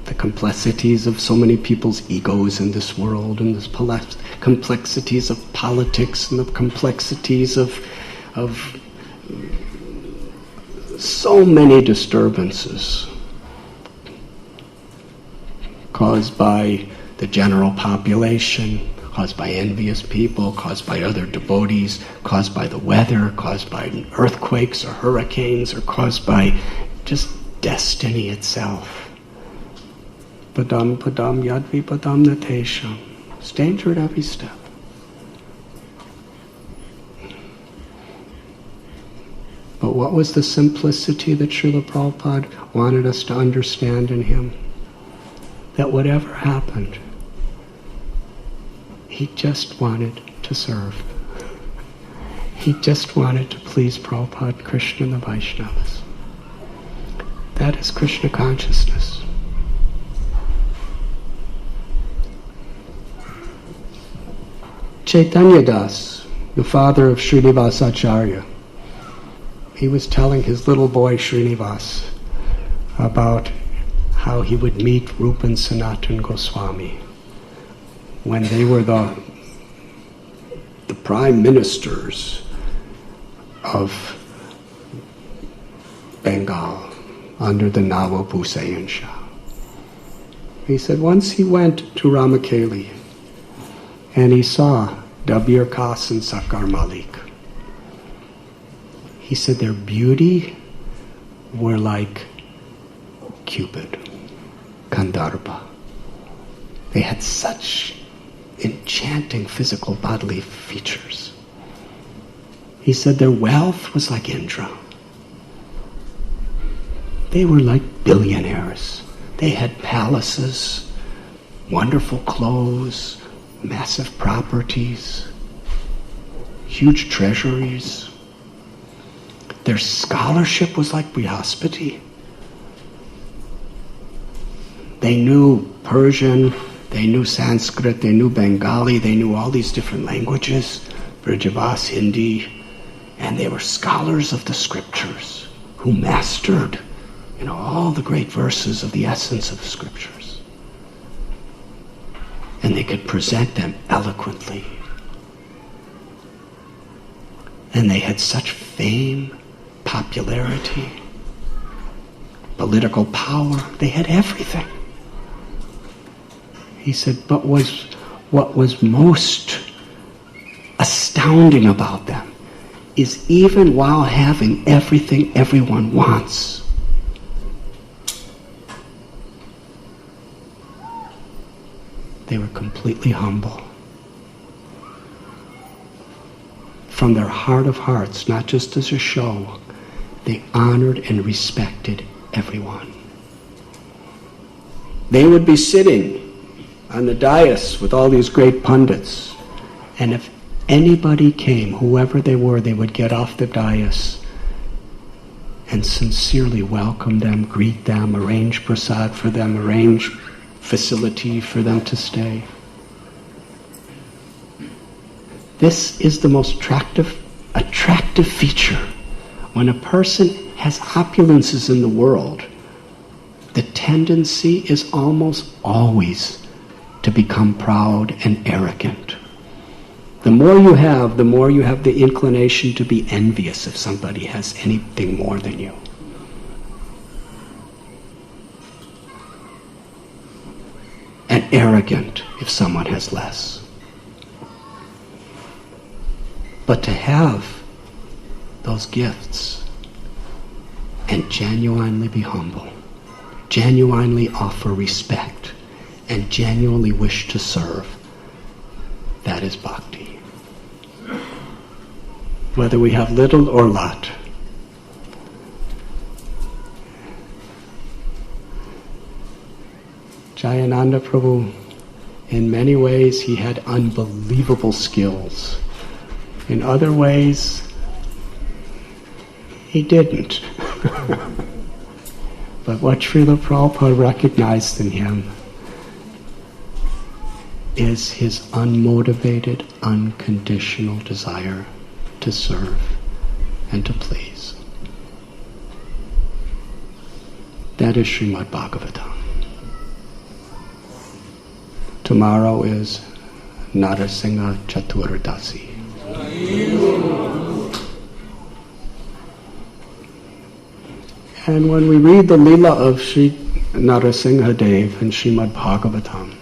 The complexities of so many people's egos in this world, and the complexities of politics, and the complexities of so many disturbances caused by the general population, caused by envious people, caused by other devotees, caused by the weather, caused by earthquakes or hurricanes, or caused by just destiny itself. Padam padam yadvi padam natesham. It's danger at every step. But what was the simplicity that Srila Prabhupada wanted us to understand in him? That whatever happened, he just wanted to serve. He just wanted to please Prabhupada, Krishna, and the Vaishnavas. That is Krishna consciousness. Chaitanya Das, the father of Srinivas Acharya, he was telling his little boy Srinivas about how he would meet Rupa and Sanatan Goswami when they were the prime ministers of Bengal under the Nawab Hussain Shah. He said once he went to Ramakeli and he saw Dabir Khas and Sakar Malik. He said their beauty were like Cupid, Gandharva. They had such enchanting physical bodily features. He said their wealth was like Indra. They were like billionaires. They had palaces, wonderful clothes, massive properties, huge treasuries. Their scholarship was like Brihaspati. They knew Persian, they knew Sanskrit, they knew Bengali, they knew all these different languages, Brajavas, Hindi, and they were scholars of the scriptures who mastered, all the great verses of the essence of the scriptures. And they could present them eloquently. And they had such fame, popularity, political power. They had everything. He said, but what was most astounding about them is even while having everything everyone wants, they were completely humble. From their heart of hearts, not just as a show, they honored and respected everyone. They would be sitting on the dais with all these great pundits, and if anybody came, whoever they were, they would get off the dais and sincerely welcome them, greet them, arrange prasad for them, arrange facility for them to stay. This is the most attractive feature. When a person has opulences in the world, the tendency is almost always to become proud and arrogant. The more you have the inclination to be envious if somebody has anything more than you. And arrogant if someone has less. But to have those gifts and genuinely be humble, genuinely offer respect, and genuinely wish to serve, that is bhakti. Whether we have little or lot. Jayananda Prabhu, in many ways, he had unbelievable skills. In other ways, he didn't. But what Srila Prabhupada recognized in him is his unmotivated, unconditional desire to serve and to please. That is Srimad Bhagavatam. Tomorrow is Narasingha Chaturdasi. And when we read the Leela of Sri Narasingha Dev in Srimad Bhagavatam,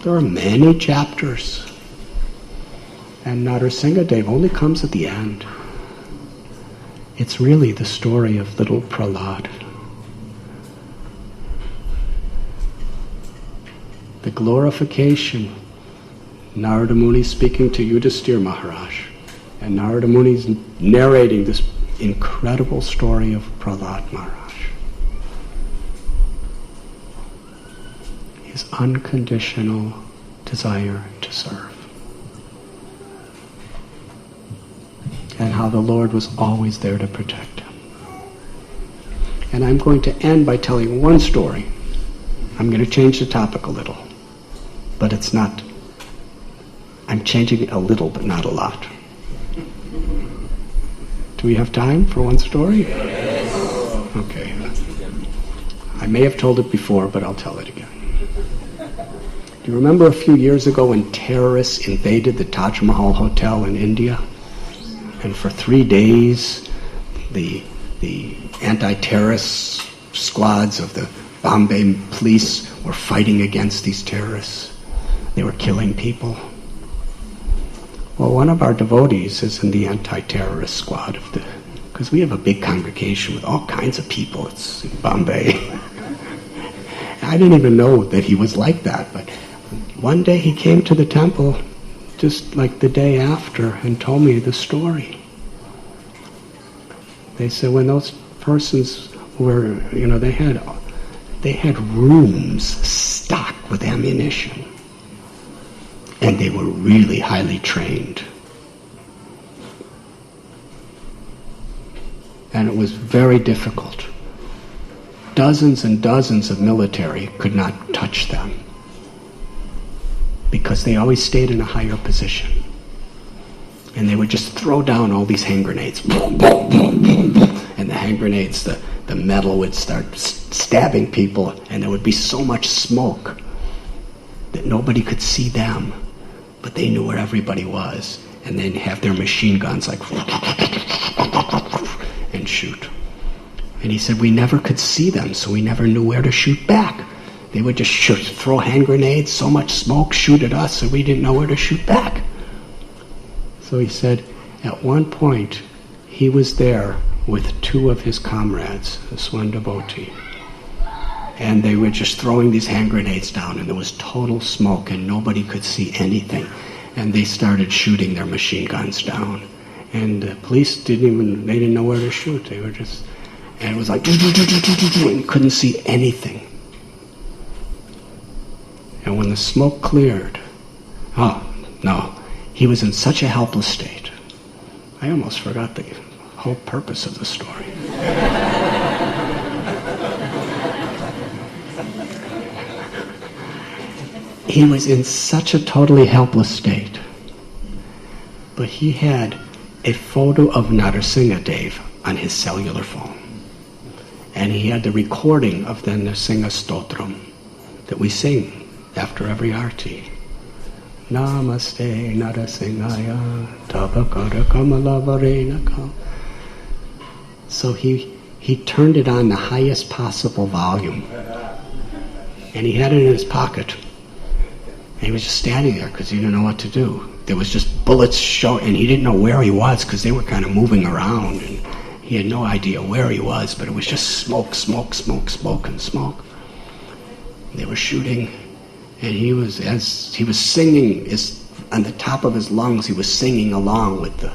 there are many chapters, and Narasingha Dev only comes at the end. It's really the story of little Prahlad. The glorification, Narada Muni speaking to Yudhisthira Maharaj, and Narada Muni's narrating this incredible story of Prahlad Maharaj. His unconditional desire to serve. And how the Lord was always there to protect him. And I'm going to end by telling one story. I'm going to change the topic a little. But it's not, I'm changing it a little, but not a lot. Do we have time for one story? Yes. Okay. I may have told it before, but I'll tell it again. Do you remember a few years ago when terrorists invaded the Taj Mahal Hotel in India? And for 3 days, the anti-terrorist squads of the Bombay police were fighting against these terrorists. They were killing people. Well, one of our devotees is in the anti-terrorist squad because we have a big congregation with all kinds of people. It's in Bombay. I didn't even know that he was like that, but one day he came to the temple just like the day after and told me the story. They said when those persons were, they had rooms stocked with ammunition. And they were really highly trained. And it was very difficult. Dozens and dozens of military could not touch them because they always stayed in a higher position. And they would just throw down all these hand grenades. And the hand grenades, the metal would start stabbing people, and there would be so much smoke that nobody could see them. But they knew where everybody was, and they'd have their machine guns like and shoot. And he said we never could see them, so we never knew where to shoot back. They would just throw hand grenades, so much smoke, shoot at us, and we didn't know where to shoot back. So he said at one point he was there with 2 of his comrades, a Swan devotee. And they were just throwing these hand grenades down, and there was total smoke, and nobody could see anything. And they started shooting their machine guns down. And the police they didn't know where to shoot. They were just, and it was like, and couldn't see anything. And when the smoke cleared, he was in such a helpless state. I almost forgot the whole purpose of the story. He was in such a totally helpless state. But he had a photo of Narasingha Dev on his cellular phone. And he had the recording of the Narasingha Stotram that we sing after every arti. Namaste Narasinghaya Tabakara Kamala Varenaka. So he turned it on the highest possible volume. And he had it in his pocket. And he was just standing there because he didn't know what to do. There was just bullets showing, and he didn't know where he was because they were kind of moving around, and he had no idea where he was, but it was just smoke, smoke, smoke, smoke, and smoke. They were shooting, and as he was singing, on the top of his lungs, he was singing along with the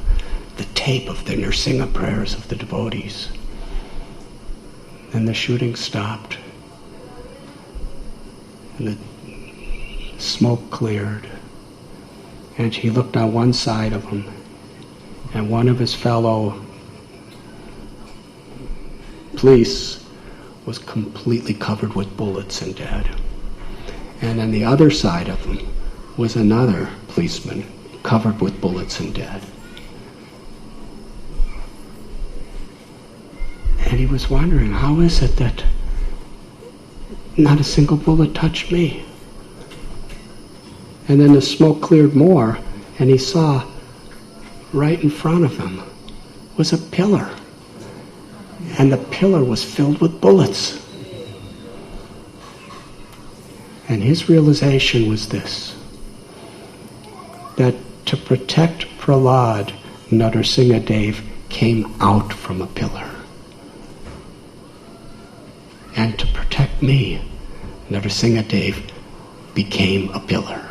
tape of the Nrsimha prayers of the devotees. Then the shooting stopped, and the smoke cleared, and he looked on one side of him, and one of his fellow police was completely covered with bullets and dead. And on the other side of him was another policeman covered with bullets and dead. And he was wondering, how is it that not a single bullet touched me? And then the smoke cleared more, and he saw right in front of him was a pillar. And the pillar was filled with bullets. And his realization was this, that to protect Prahlad, Narasimhadev came out from a pillar. And to protect me, Narasimhadev became a pillar.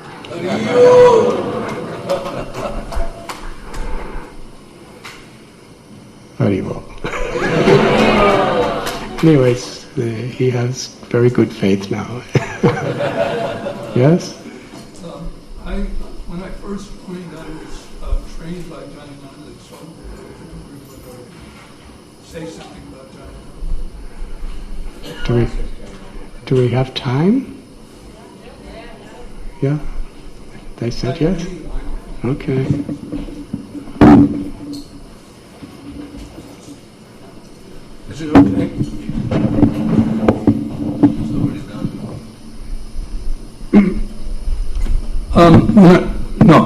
Haribol. Anyways, he has very good faith now. Yes? When I first joined, I was trained by Radhanath, so say something about Radhanath. Do we have time? Yeah? They said yes? Okay. Is it okay? No.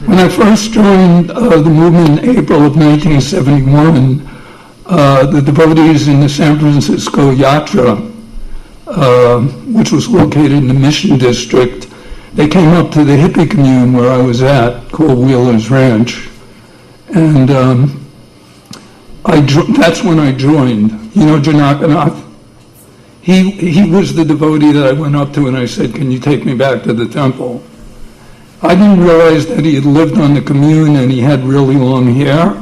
When I first joined the movement in April of 1971, the devotees in the San Francisco Yatra, which was located in the Mission District, they came up to the hippie commune where I was at, called Wheeler's Ranch, and that's when I joined. You know Janakanath? He was the devotee that I went up to and I said, "Can you take me back to the temple?" I didn't realize that he had lived on the commune and he had really long hair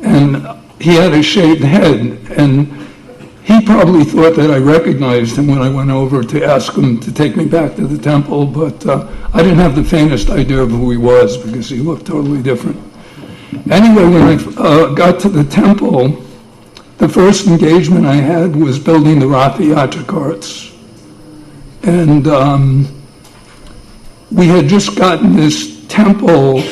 and he had a shaved head, and he probably thought that I recognized him when I went over to ask him to take me back to the temple, but I didn't have the faintest idea of who he was because he looked totally different. Anyway, when I got to the temple, the first engagement I had was building the Ratha Yatra carts. And we had just gotten this temple,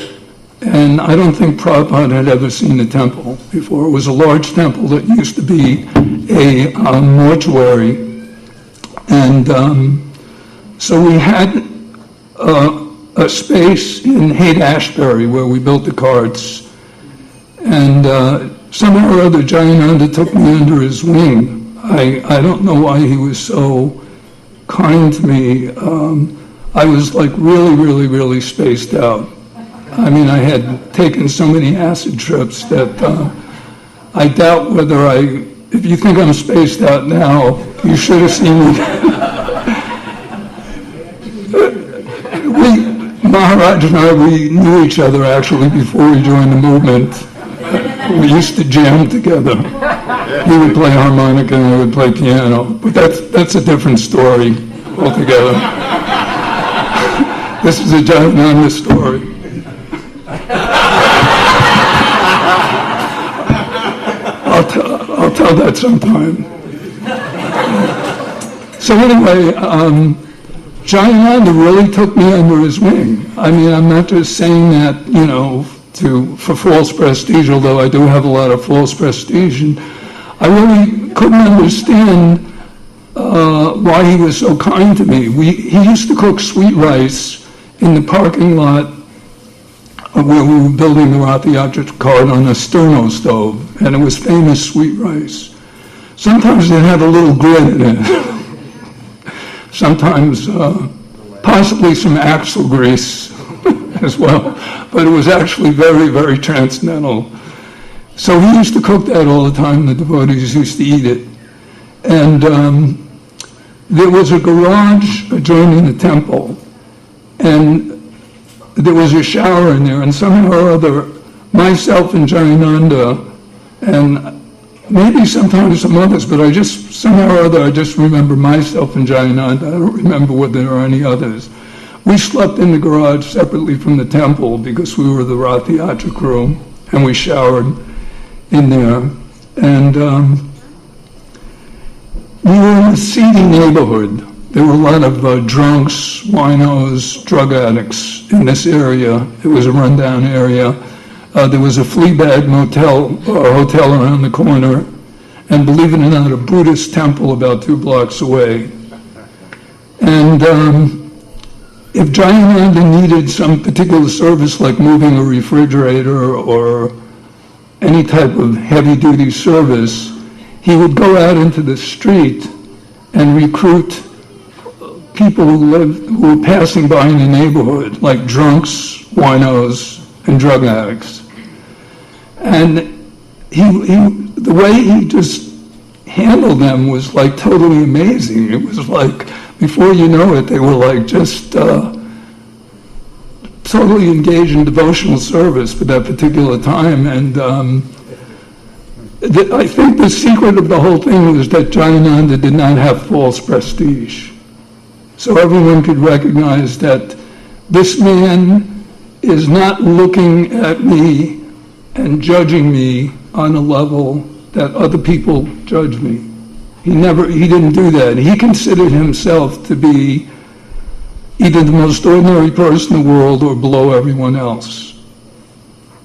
and I don't think Prabhupada had ever seen the temple before. It was a large temple that used to be a mortuary. And so we had a space in Haight-Ashbury where we built the carts. And somehow or other, Jayananda took me under his wing. I don't know why he was so kind to me. I was like really spaced out. I mean, I had taken so many acid trips that I doubt whether if you think I'm spaced out now, you should have seen me. Maharaj and I, we knew each other actually before we joined the movement. We used to jam together. He would play harmonica and I would play piano. But that's a different story altogether. This is a Jayananda story. I'll tell that sometime. So anyway, Jayananda really took me under his wing. I mean, I'm not just saying that, for false prestige, although I do have a lot of false prestige. And I really couldn't understand why he was so kind to me. He used to cook sweet rice in the parking lot where we were building the Ratha Yatra cart on a sterno stove, and it was famous sweet rice. Sometimes it had a little grit in it. Sometimes possibly some axle grease as well, but it was actually very transcendental. So he used to cook that all the time. The devotees used to eat it. And there was a garage adjoining the temple, and there was a shower in there, and somehow or other, myself and Jayananda, and maybe sometimes some others, but somehow or other, I just remember myself and Jayananda. I don't remember whether there were any others. We slept in the garage separately from the temple because we were the Ratha Yatra crew, and we showered in there. And we were in a seedy neighborhood. There were a lot of drunks, winos, drug addicts in this area. It was a rundown area. There was a flea bag hotel around the corner, and believe it or not, a Buddhist temple about 2 blocks away. And if Jayananda needed some particular service like moving a refrigerator or any type of heavy-duty service, he would go out into the street and recruit people who were passing by in the neighborhood, like drunks, winos, and drug addicts. And the way he just handled them was like totally amazing. It was like, before you know it, they were like just totally engaged in devotional service for that particular time. And I think the secret of the whole thing was that Jayananda did not have false prestige. So everyone could recognize that this man is not looking at me and judging me on a level that other people judge me. He didn't do that. He considered himself to be either the most ordinary person in the world or below everyone else.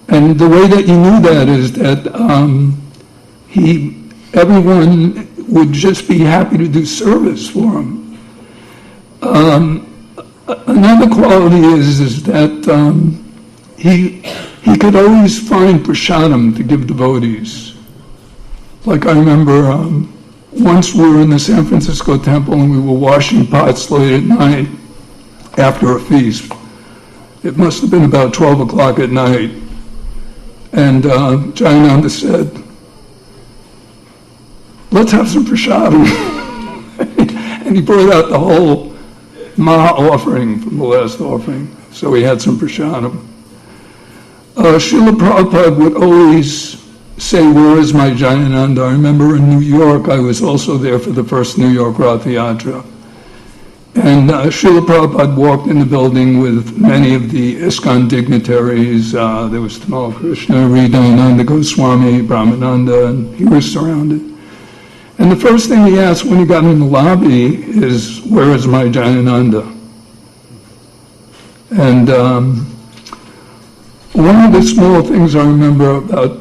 And the way that you knew that is that everyone would just be happy to do service for him. Another quality is that he could always find prasadam to give devotees. Like I remember once we were in the San Francisco temple and we were washing pots late at night after a feast. It must have been about 12 o'clock at night. And Jayananda said, "Let's have some prasadam." And he brought out the whole Maha offering from the last offering. So we had some prasadam. Srila Prabhupada would always say, "Where is my Jayananda?" I remember in New York, I was also there for the first New York Rath Yatra. And Srila Prabhupada walked in the building with many of the ISKCON dignitaries. There was Tamal Krishna, Radhanath, Goswami, Brahmananda, and he was surrounded. And the first thing he asked when he got in the lobby is, "Where is my Jayananda?" And one of the small things I remember about...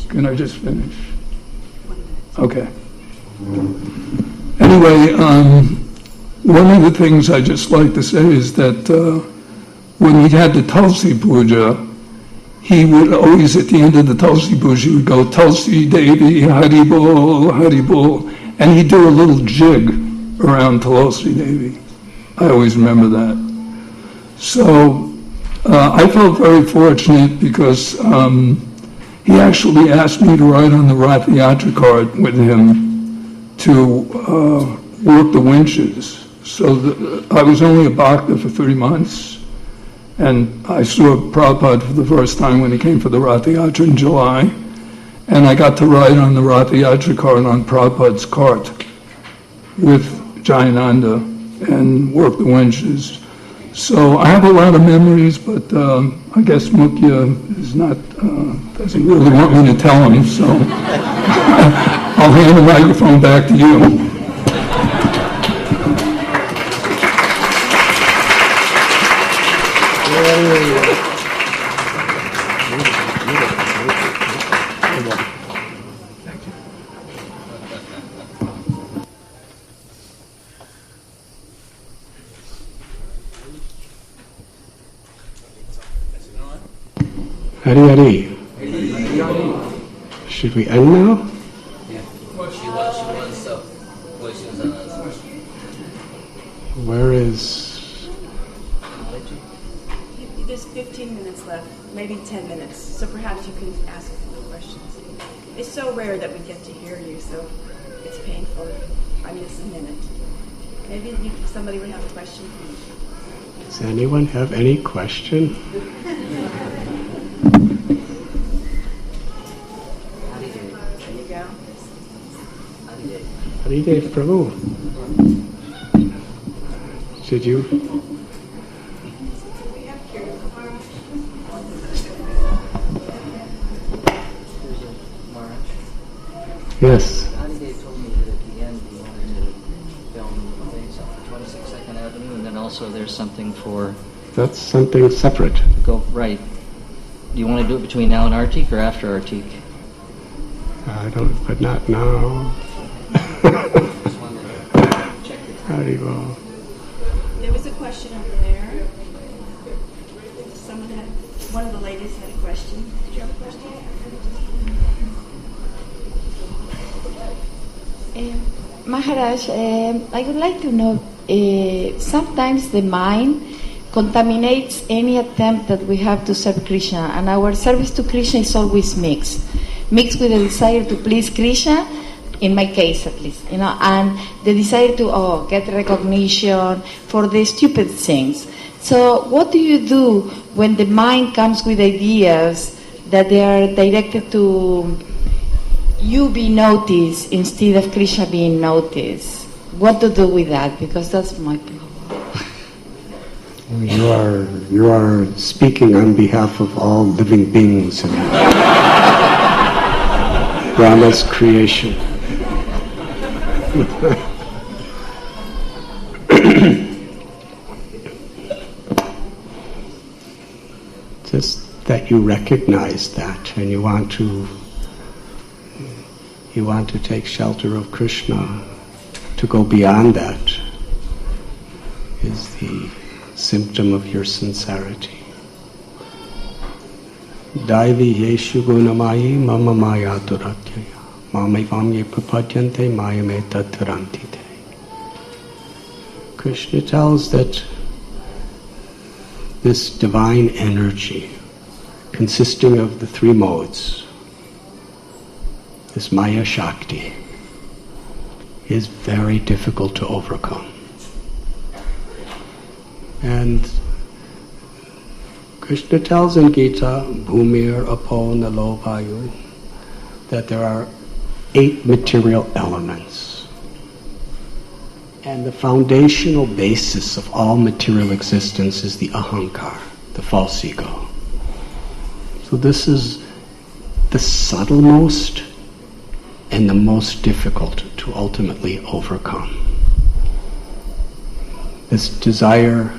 Can I just finish? Okay. Anyway, one of the things I just like to say is that when we had the Tulsi Puja, he would always, at the end of the Tulsi Puja, he would go, "Tulsi Devi, Hari Bol, Hari Bol," and he'd do a little jig around Tulsi Devi. I always remember that. So I felt very fortunate because he actually asked me to ride on the Rath Yatra cart with him to work the winches. So I was only a bhakta for 3 months, and I saw Prabhupada for the first time when he came for the Rath Yatra in July, and I got to ride on the Rath Yatra cart on Prabhupada's cart with Jayananda and work the winches. So I have a lot of memories, but I guess Mukhya is not, doesn't really want me to tell him, so I'll hand the microphone back to you. Hari Hari. Should we end now? Where is... There's 15 minutes left, maybe 10 minutes, so perhaps you can ask a few questions. It's so rare that we get to hear you, so it's painful. I mean, it's a minute. Maybe somebody would have a question for you. Does anyone have any question? Haridev Prabhu. Did you? Yes. Haridev told me that at the end he wanted to film things on 22nd Avenue, and then also there's something for... That's something separate. Go, right. Do you want to do it between now and Artik or after Artik? I don't, but not now. Haribo. There was a question over there. Someone had, one of the ladies had a question. Did you have a question? Maharaj, I would like to know, sometimes the mind contaminates any attempt that we have to serve Krishna, and our service to Krishna is always mixed with the desire to please Krishna, in my case at least, and the desire to get recognition for the stupid things. So what do you do when the mind comes with ideas that they are directed to you be noticed instead of Krishna being noticed? What to do with that? Because that's my problem. You are speaking on behalf of all living beings in Brahma's creation. Just that you recognize that, and you want to take shelter of Krishna. To go beyond that is the symptom of your sincerity. Daivi yeshu gunamayi mama maya duratyaya mamevamye prapadyante mayame tatarantite. Krishna tells that this divine energy, consisting of the three modes, this Maya Shakti, is very difficult to overcome. And Krishna tells in Gita, Bhumir Apo Nalo Vayu, that there are 8 material elements. And the foundational basis of all material existence is the ahankar, the false ego. So this is the subtlemost and the most difficult to ultimately overcome. This desire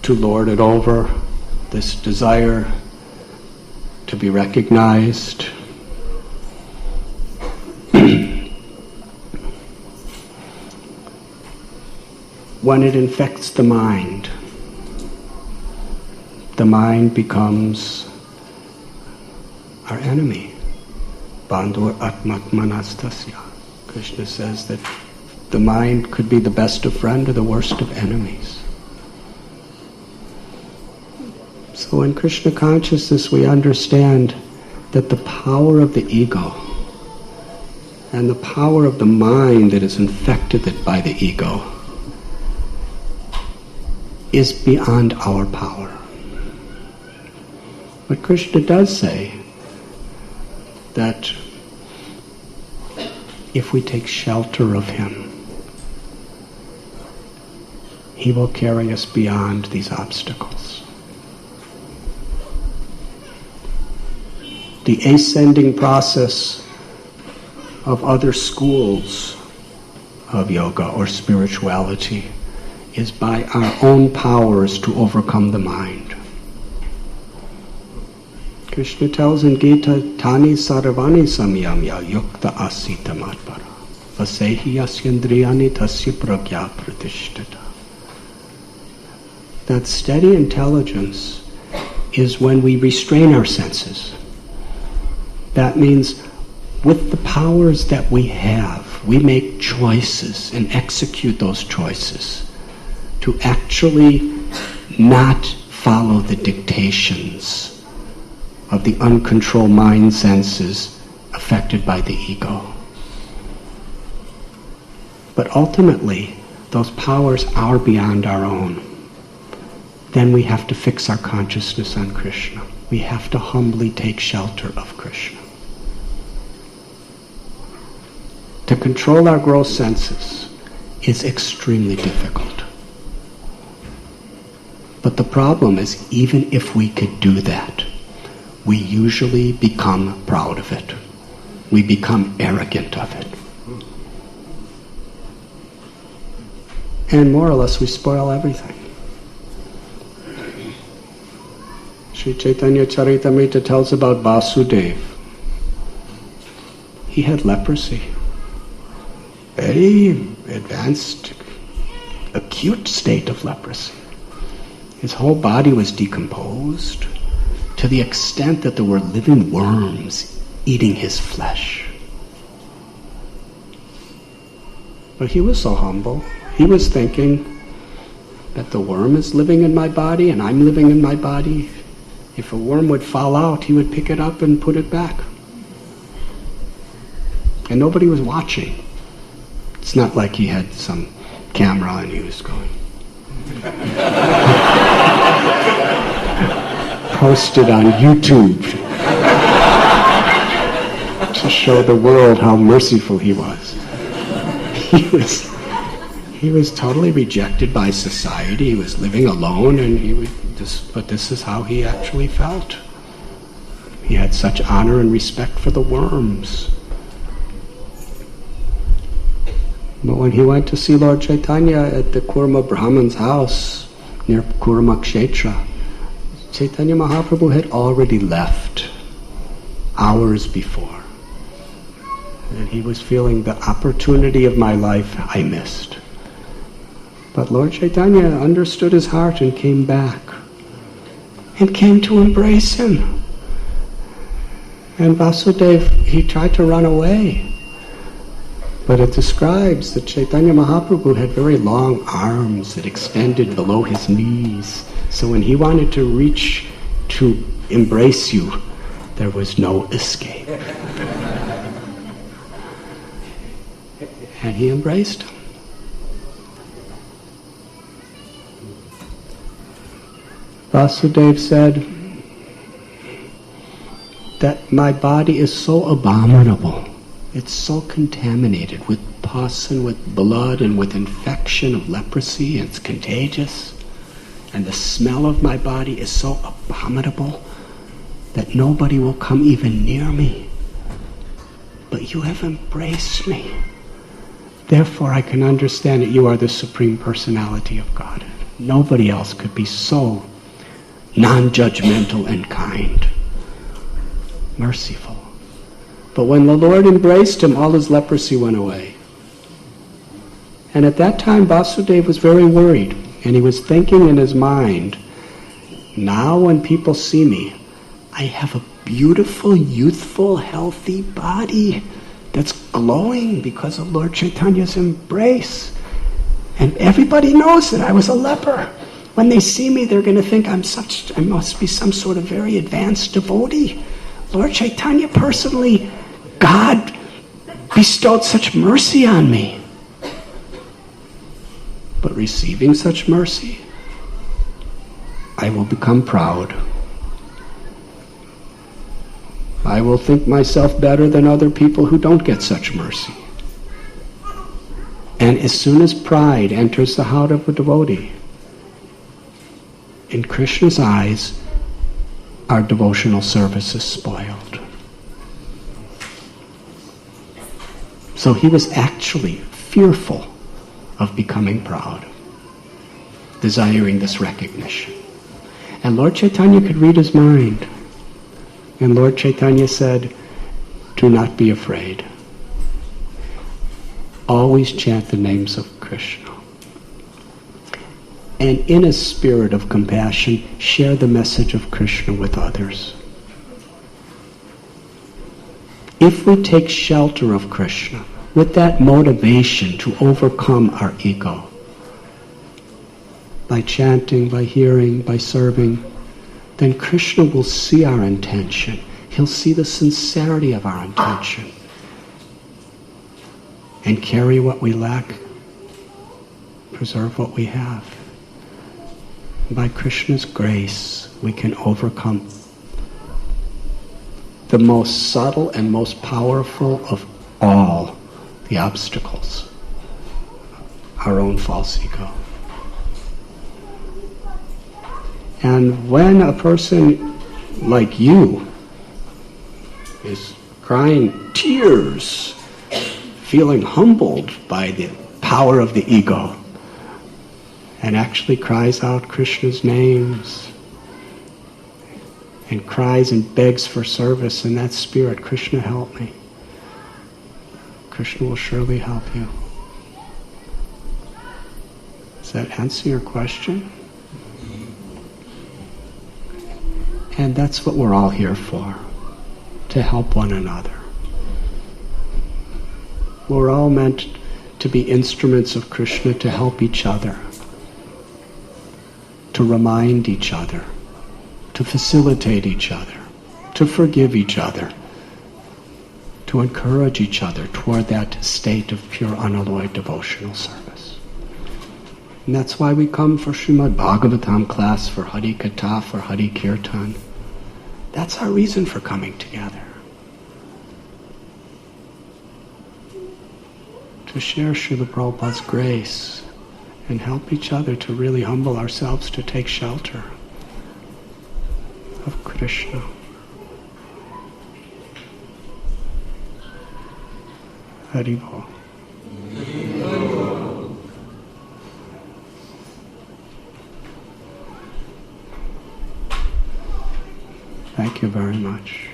to lord it over, this desire to be recognized. When it infects the mind becomes our enemy. Bandhur atmatmanastasya. Krishna says that the mind could be the best of friend or the worst of enemies. So in Krishna consciousness we understand that the power of the ego and the power of the mind that is infected by the ego is beyond our power. But Krishna does say that if we take shelter of him, he will carry us beyond these obstacles. The ascending process of other schools of yoga or spirituality is by our own powers to overcome the mind. Krishna tells in Gita, Tani sarvani samyamya yukta asita matpara vasehi yasyandriyani tasya pragya pratishtata. That steady intelligence is when we restrain our senses. That means with the powers that we have, we make choices and execute those choices to actually not follow the dictations of the uncontrolled mind senses affected by the ego. But ultimately, those powers are beyond our own. Then we have to fix our consciousness on Krishna. We have to humbly take shelter of Krishna. To control our gross senses is extremely difficult. But the problem is, even if we could do that, we usually become proud of it. We become arrogant of it. And more or less we spoil everything. Sri Chaitanya Charitamrita tells about Vasudeva. He had leprosy. very advanced, acute state of leprosy. His whole body was decomposed to the extent that there were living worms eating his flesh. But he was so humble. He was thinking that the worm is living in my body and I'm living in my body. If a worm would fall out, he would pick it up and put it back. And nobody was watching. It's not like he had some camera and he was going. Posted on YouTube to show the world how merciful he was. He was totally rejected by society. He was living alone, and but this is how he actually felt. He had such honor and respect for the worms. But when he went to see Lord Chaitanya at the Kurma Brahman's house near Kurma Kshetra, Chaitanya Mahaprabhu had already left hours before. And he was feeling the opportunity of my life I missed. But Lord Chaitanya understood his heart and came back and came to embrace him. And Vasudeva, he tried to run away. But it describes that Chaitanya Mahaprabhu had very long arms that extended below his knees. So when he wanted to reach to embrace you, there was no escape. And he embraced him. Vasudeva said that my body is so abominable. It's so contaminated with pus and with blood and with infection of leprosy, and it's contagious. And the smell of my body is so abominable that nobody will come even near me. But you have embraced me. Therefore I can understand that you are the Supreme Personality of God. Nobody else could be so non-judgmental and kind, merciful. But when the Lord embraced him, all his leprosy went away. And at that time Vasudeva was very worried, and he was thinking in his mind, now when people see me, I have a beautiful, youthful, healthy body that's glowing because of Lord Chaitanya's embrace. And everybody knows that I was a leper. When they see me, they're going to think I must be some sort of very advanced devotee. Lord Chaitanya personally, God bestowed such mercy on me. But receiving such mercy, I will become proud. I will think myself better than other people who don't get such mercy. And as soon as pride enters the heart of a devotee, in Krishna's eyes, our devotional service is spoiled. So he was actually fearful of becoming proud, desiring this recognition. And Lord Chaitanya could read his mind. And Lord Chaitanya said, do not be afraid. Always chant the names of Krishna. And in a spirit of compassion, share the message of Krishna with others. If we take shelter of Krishna with that motivation to overcome our ego, by chanting, by hearing, by serving, then Krishna will see our intention. He'll see the sincerity of our intention and carry what we lack, preserve what we have. By Krishna's grace, we can overcome the most subtle and most powerful of all the obstacles, our own false ego. And when a person like you is crying tears, feeling humbled by the power of the ego, and actually cries out Krishna's names, and cries and begs for service in that spirit, Krishna help me, Krishna will surely help you. that answer your question? And that's what we're all here for, to help one another. We're all meant to be instruments of Krishna to help each other, to remind each other, to facilitate each other, to forgive each other, to encourage each other toward that state of pure unalloyed devotional service. And that's why we come for Srimad Bhagavatam class, for Hari Katha, for Hari Kirtan. That's our reason for coming together. To share Srila Prabhupada's grace and help each other to really humble ourselves to take shelter of Krishna. Hari Bol. Thank you very much.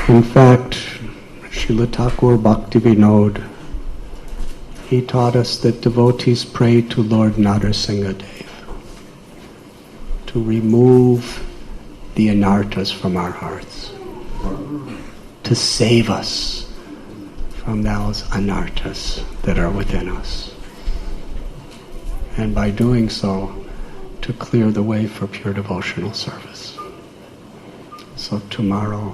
In fact, Srila Thakur Bhaktivinoda, he taught us that devotees pray to Lord Narasimha Dev to remove the anarthas from our hearts, to save us from those anarthas that are within us, and by doing so, to clear the way for pure devotional service. So tomorrow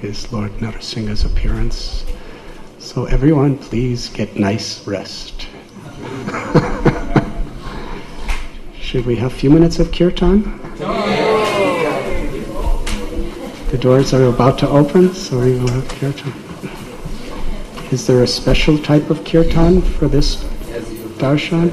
is Lord Narasimha's appearance. So everyone, please get nice rest. Should we have a few minutes of kirtan? The doors are about to open, so we will have kirtan. Is there a special type of kirtan for this darshan?